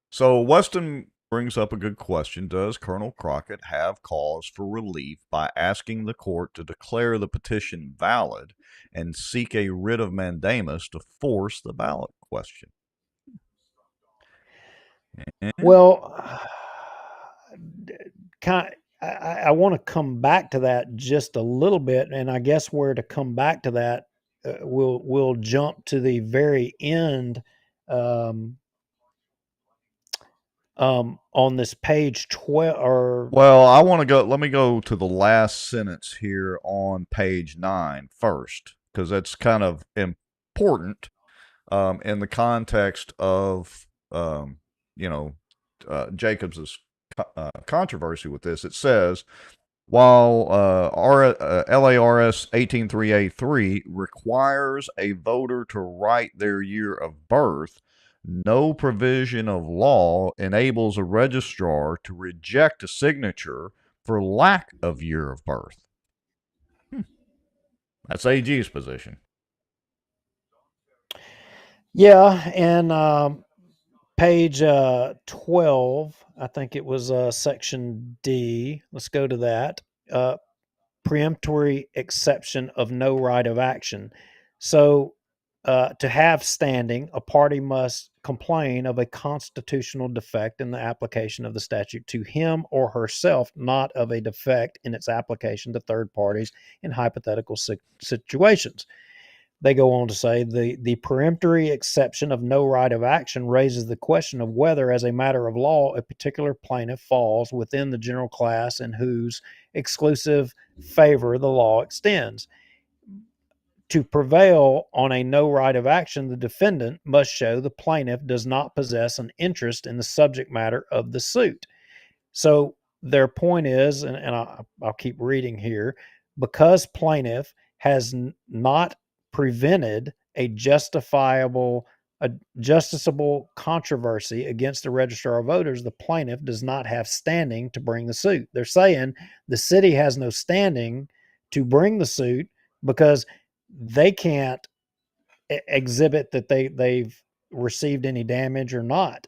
C: So Weston brings up a good question. Does Colonel Crockett have cause for relief by asking the court to declare the petition valid and seek a writ of mandamus to force the ballot question?
B: Well, I want to come back to that just a little bit, and I guess where to come back to that, we'll jump to the very end on this page 12.
C: Well, I want to go. Let me go to the last sentence here on page 9 first, because that's kind of important in the context of Jacobs's controversy with this. It says, while LARS 18.3A3 requires a voter to write their year of birth, no provision of law enables a registrar to reject a signature for lack of year of birth. That's AG's position.
B: Yeah, and page 12, I think it was section D. Let's go to that. Preemptory exception of no right of action. So, to have standing, a party must complain of a constitutional defect in the application of the statute to him or herself, not of a defect in its application to third parties in hypothetical situations. They go on to say the peremptory exception of no right of action raises the question of whether, as a matter of law, a particular plaintiff falls within the general class in whose exclusive favor the law extends. To prevail on a no right of action, the defendant must show the plaintiff does not possess an interest in the subject matter of the suit. So their point is, and I'll keep reading here, because plaintiff has not prevented a justiciable controversy against the registrar of voters, the plaintiff does not have standing to bring the suit. They're saying the city has no standing to bring the suit because they can't exhibit that they've received any damage or not.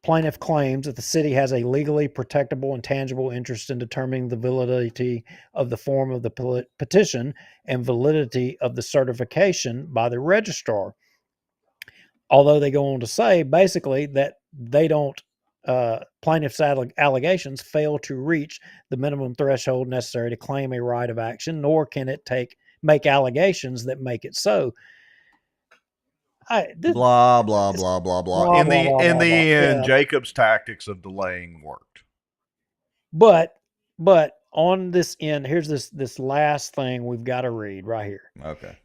B: Plaintiff claims that the city has a legally protectable and tangible interest in determining the validity of the form of the petition and validity of the certification by the registrar. Although they go on to say basically that they don't, plaintiff's allegations fail to reach the minimum threshold necessary to claim a right of action, nor can it make allegations that make it so.
C: Blah blah blah blah blah. In the end,
B: Yeah.
C: Jacob's tactics of delaying worked.
B: But on this end, here's this last thing we've got to read right here.
C: Okay.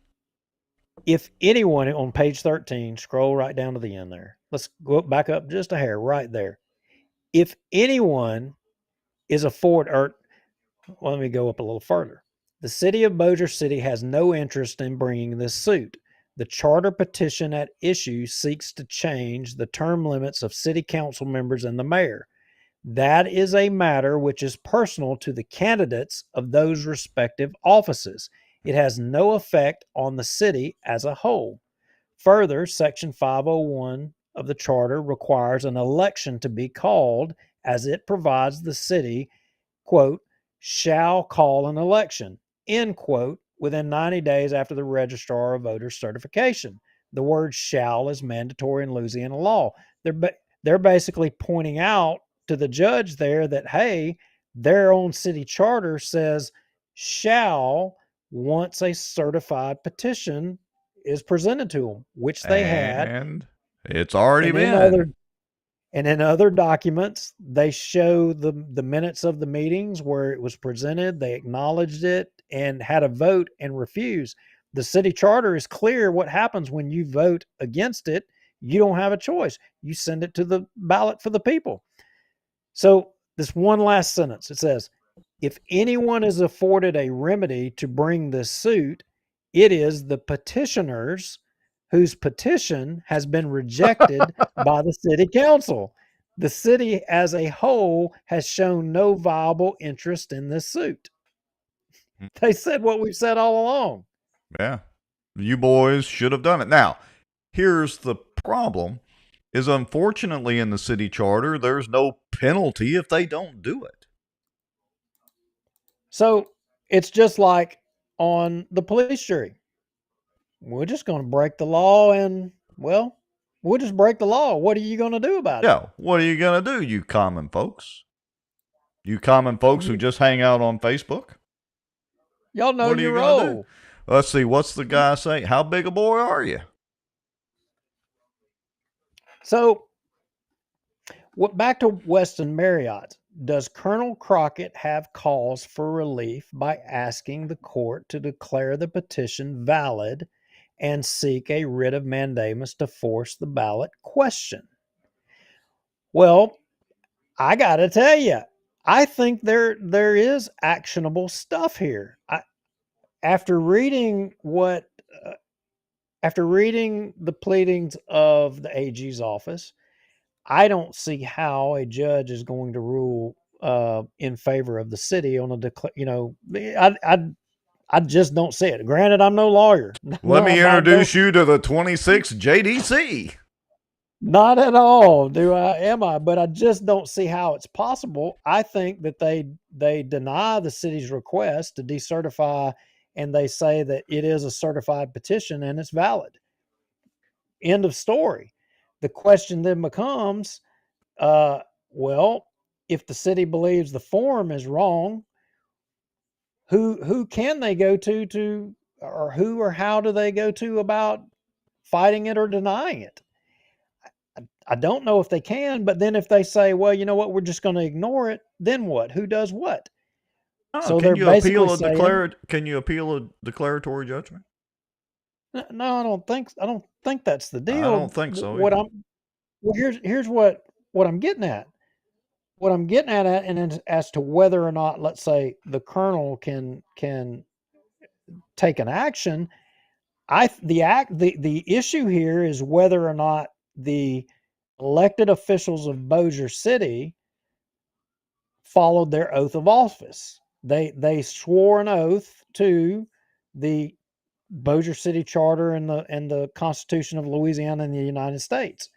B: If anyone on page 13, scroll right down to the end there. Let's go back up just a hair right there. If anyone is let me go up a little further. The city of Bossier City has no interest in bringing this suit. The charter petition at issue seeks to change the term limits of city council members and the mayor. That is a matter which is personal to the candidates of those respective offices. It has no effect on the city as a whole. Further, Section 501 of the Charter requires an election to be called, as it provides the city, quote, shall call an election, end quote, within 90 days after the registrar of voters certification. The word shall is mandatory in Louisiana law. They're basically pointing out to the judge there that, hey, their own city charter says shall once a certified petition is presented to them, which they had.
C: And it's already been.
B: And in other documents, they show the minutes of the meetings where it was presented, they acknowledged it, and had a vote and refused. The city charter is clear what happens when you vote against it. You don't have a choice. You send it to the ballot for the people. So this one last sentence, it says, if anyone is afforded a remedy to bring this suit, it is the petitioners whose petition has been rejected by the city council. The city as a whole has shown no viable interest in this suit. They said what we've said all along.
C: Yeah. You boys should have done it. Now, here's the problem is unfortunately in the city charter, there's no penalty if they don't do it.
B: So it's just like on the police jury. We're just going to break the law and, well, we'll just break the law. What are you going to do about it?
C: Yeah, what are you going to do, you common folks? You common folks who just hang out on Facebook?
B: Y'all know your role.
C: Let's see, what's the guy say? How big a boy are you?
B: So, back to Weston Marriott. Does Colonel Crockett have cause for relief by asking the court to declare the petition valid and seek a writ of mandamus to force the ballot question? Well, I got to tell you, I think there is actionable stuff here. After reading the pleadings of the AG's office, I don't see how a judge is going to rule in favor of the city on a I just don't see it. Granted, I'm no lawyer.
C: Let me introduce you to the 26 JDC.
B: Not at all, am I? But I just don't see how it's possible. I think that they deny the city's request to decertify, and they say that it is a certified petition and it's valid. End of story. The question then becomes, well, if the city believes the form is wrong, who can they go to, or who or how do they go to about fighting it or denying it? I don't know if they can, but then if they say, well, you know what, we're just going to ignore it, then what? Who does what?
C: So
B: they're basically saying,
C: can you appeal a declaratory judgment?
B: No, I don't think that's the deal.
C: I don't think so.
B: Here's what I'm getting at. What I'm getting at, and as to whether or not, let's say, the colonel can take an action, the issue here is whether or not the elected officials of Bossier City followed their oath of office. They swore an oath to the Bossier City Charter and the Constitution of Louisiana and the United States.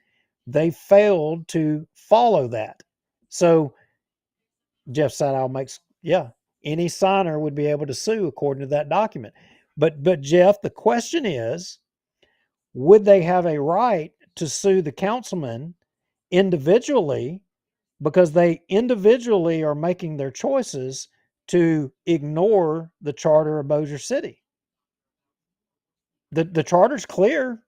B: They failed to follow that. So Jeff Sadow makes, any signer would be able to sue according to that document. But Jeff, the question is, would they have a right to sue the councilman individually because they individually are making their choices to ignore the charter of Bossier City? The charter's clear.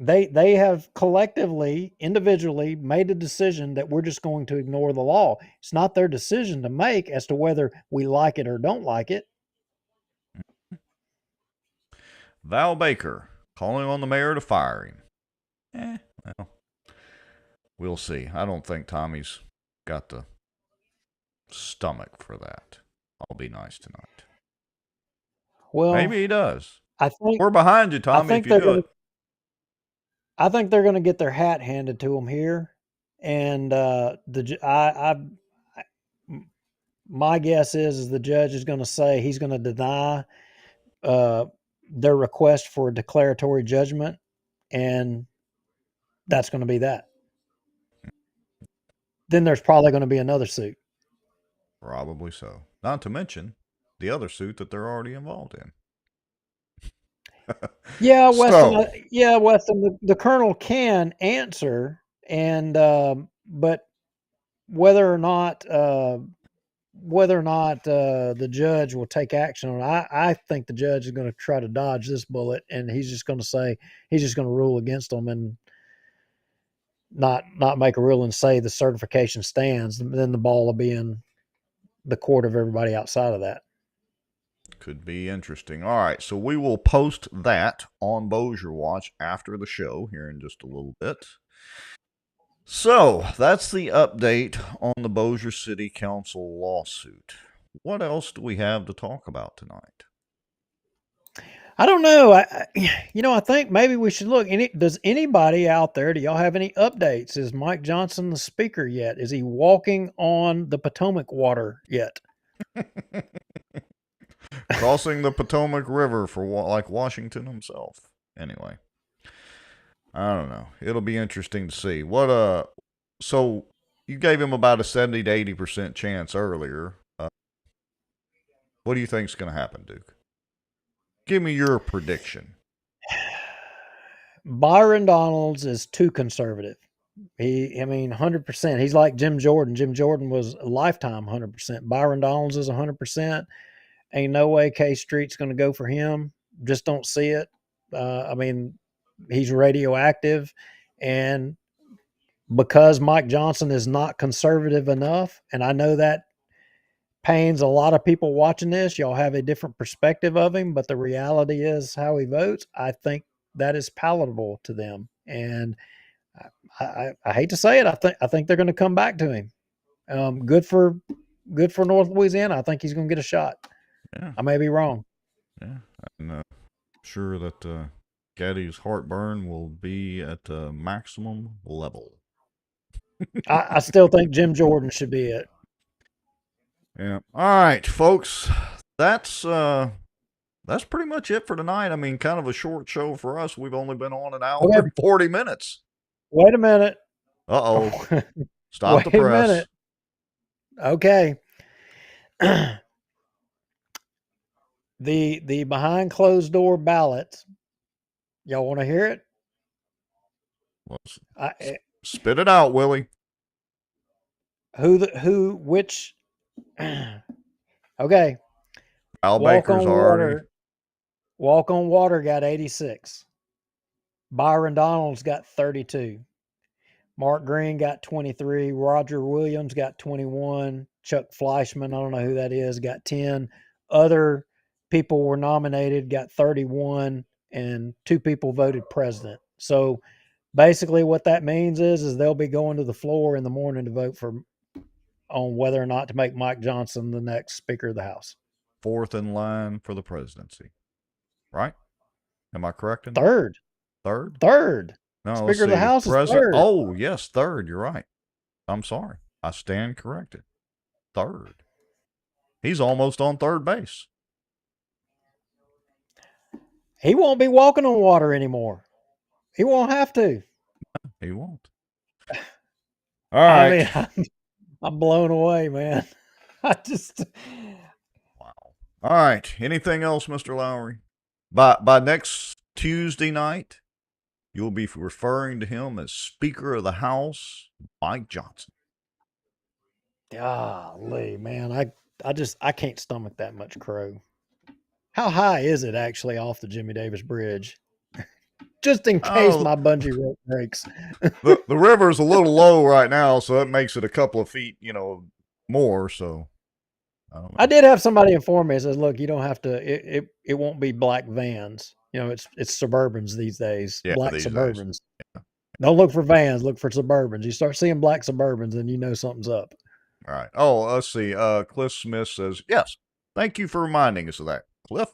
B: They have collectively, individually made a decision that we're just going to ignore the law. It's not their decision to make as to whether we like it or don't like it.
C: Val Baker calling on the mayor to fire him. Well, we'll see. I don't think Tommy's got the stomach for that. I'll be nice tonight.
B: Well,
C: maybe he does.
B: I think
C: we're behind you, Tommy. If you do it.
B: I think they're going to get their hat handed to them here, and my guess is the judge is going to say he's going to deny their request for a declaratory judgment, and that's going to be that. Then there's probably going to be another suit.
C: Probably so. Not to mention the other suit that they're already involved in.
B: Yeah, Weston. Weston. The colonel can answer, and but whether or not the judge will take action on it, I think the judge is going to try to dodge this bullet, and he's just going to say he's just going to rule against them and not make a ruling, say the certification stands. Then the ball will be in the court of everybody outside of that.
C: Could be interesting. All right, so we will post that on Bossier Watch after the show here in just a little bit. So that's the update on the Bossier City Council lawsuit. What else do we have to talk about tonight?
B: I don't know. I think maybe we should look. Does anybody out there, do y'all have any updates? Is Mike Johnson the speaker yet? Is he walking on the Potomac water yet?
C: Crossing the Potomac River for like Washington himself. Anyway, I don't know. It'll be interesting to see. So you gave him about a 70 to 80% chance earlier. What do you think is going to happen, Duke? Give me your prediction.
B: Byron Donalds is too conservative. 100%. He's like Jim Jordan. Jim Jordan was a lifetime 100%. Byron Donalds is 100%. Ain't no way K Street's going to go for him. Just don't see it. He's radioactive. And because Mike Johnson is not conservative enough, and I know that pains a lot of people watching this, y'all have a different perspective of him, but the reality is how he votes. I think that is palatable to them. And I hate to say it. I think they're going to come back to him. Good for North Louisiana. I think he's going to get a shot.
C: Yeah.
B: I may be wrong.
C: Yeah, I'm sure that Gaddy's heartburn will be at a maximum level.
B: I still think Jim Jordan should be it.
C: Yeah. All right, folks. That's that's pretty much it for tonight. I mean, kind of a short show for us. We've only been on an hour
B: Okay.
C: and 40 minutes.
B: Wait a minute.
C: Uh-oh. Stop the
B: Wait a
C: press.
B: minute. Okay. The behind closed door ballots. Y'all want to hear it?
C: Spit it out, Willie.
B: Which? Okay.
C: Al Baker's already.
B: Walk on Water got 86. Byron Donalds got 32. Mark Green got 23. Roger Williams got 21. Chuck Fleischman, I don't know who that is, got 10. Other people were nominated, got 31, and 2 people voted president. So basically what that means is they'll be going to the floor in the morning to vote on whether or not to make Mike Johnson the next Speaker of the House.
C: 4th in line for the presidency. Right? Am I correct in that?
B: Third.
C: No,
B: Speaker of the House is third.
C: Oh, yes, third. You're right. I'm sorry. I stand corrected. Third. He's almost on third base.
B: He won't be walking on water anymore. He won't have to.
C: He won't. All right.
B: I mean, I'm blown away, man.
C: Wow. All right. Anything else, Mr. Lowry? By next Tuesday night, you'll be referring to him as Speaker of the House, Mike Johnson.
B: Golly, man. I can't stomach that much crow. How high is it actually off the Jimmy Davis Bridge? Just in case my bungee rope breaks.
C: the river is a little low right now, so that makes it a couple of feet, more. So
B: I did have somebody inform me. It says, "Look, you don't have to. It won't be black vans. It's Suburbans these days.
C: Yeah,
B: black
C: these
B: Suburbans.
C: days. Yeah.
B: Don't look for vans. Look for Suburbans. You start seeing black Suburbans, and you know something's up."
C: All right. Oh, let's see. Cliff Smith says, "Yes, thank you for reminding us of that, Cliff.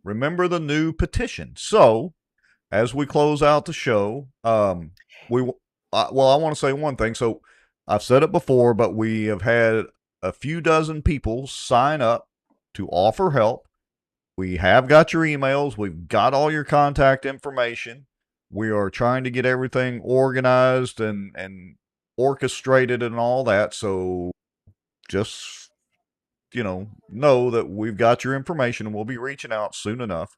C: Remember the new petition." So, as we close out the show, I want to say one thing. So, I've said it before, but we have had a few dozen people sign up to offer help. We have got your emails. We've got all your contact information. We are trying to get everything organized and orchestrated and all that. So just, know that we've got your information and we'll be reaching out soon enough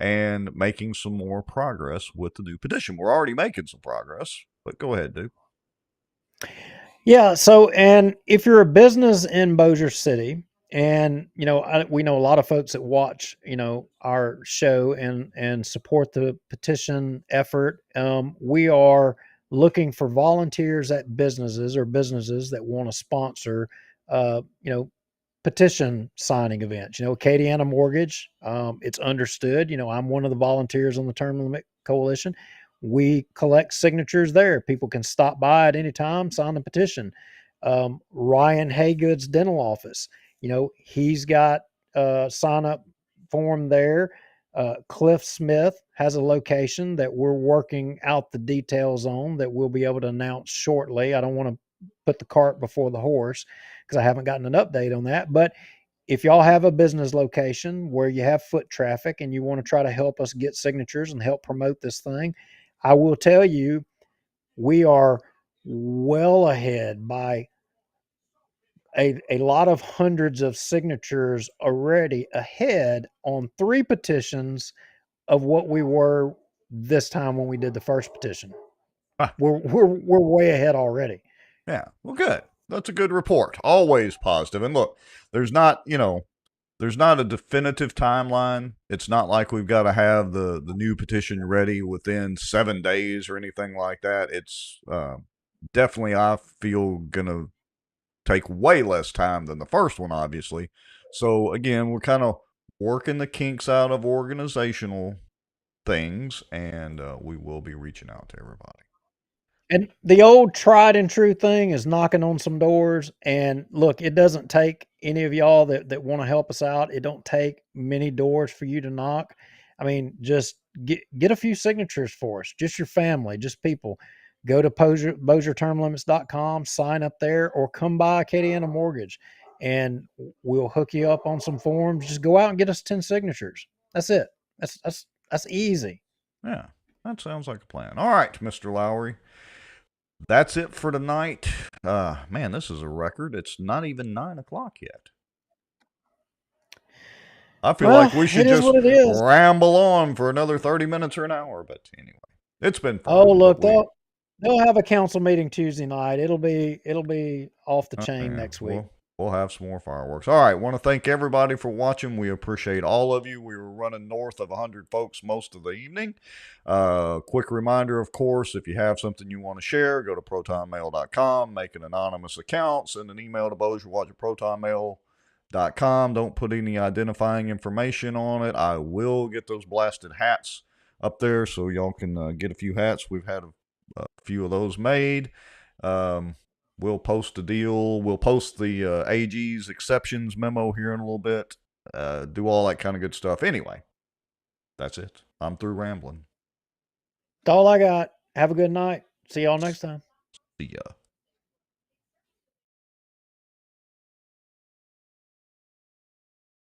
C: and making some more progress with the new petition. We're already making some progress, but go ahead, dude.
B: Yeah. So, and if you're a business in Bossier City, and we know a lot of folks that watch our show and support the petition effort. We are looking for volunteers at businesses or businesses that want to sponsor petition signing events. Acadiana Mortgage, it's understood. I'm one of the volunteers on the Term Limit Coalition. We collect signatures there. People can stop by at any time, sign the petition. Ryan Haygood's dental office, he's got a sign up form there. Cliff Smith has a location that we're working out the details on that we'll be able to announce shortly. I don't want to put the cart before the horse because I haven't gotten an update on that. But if y'all have a business location where you have foot traffic and you want to try to help us get signatures and help promote this thing, I will tell you, we are well ahead by a lot of hundreds of signatures already ahead on 3 petitions of what we were this time when we did the first petition. We're way ahead already.
C: Yeah. Well, good. That's a good report. Always positive. And look, there's not a definitive timeline. It's not like we've got to have the new petition ready within 7 days or anything like that. It's definitely, I feel, going to take way less time than the first one, obviously. So, again, we're kind of working the kinks out of organizational things, and we will be reaching out to everybody.
B: And the old tried and true thing is knocking on some doors. And look, it doesn't take any of y'all that want to help us out. It don't take many doors for you to knock. I mean, just get a few signatures for us, just your family, just people. Go to bossiertermlimits.com, sign up there, or come by Acadiana Mortgage, and we'll hook you up on some forms. Just go out and get us 10 signatures. That's it. That's easy.
C: Yeah, that sounds like a plan. All right, Mr. Lowry. That's it for tonight. Man, this is a record. It's not even 9 o'clock yet. I feel like we should just ramble on for another 30 minutes or an hour. But anyway, it's been fun.
B: Oh, look, they'll have a council meeting Tuesday night. It'll be off the chain next week.
C: We'll have some more fireworks. All right. Want to thank everybody for watching. We appreciate all of you. We were running north of 100 folks most of the evening. Quick reminder, of course, if you have something you want to share, go to protonmail.com, make an anonymous account, send an email to bossierwatch@protonmail.com. Don't put any identifying information on it. I will get those blasted hats up there so y'all can get a few hats. We've had a few of those made. We'll post a deal. We'll post the AG's exceptions memo here in a little bit. Do all that kind of good stuff. Anyway, that's it. I'm through rambling.
B: That's all I got. Have a good night. See y'all next time.
C: See ya.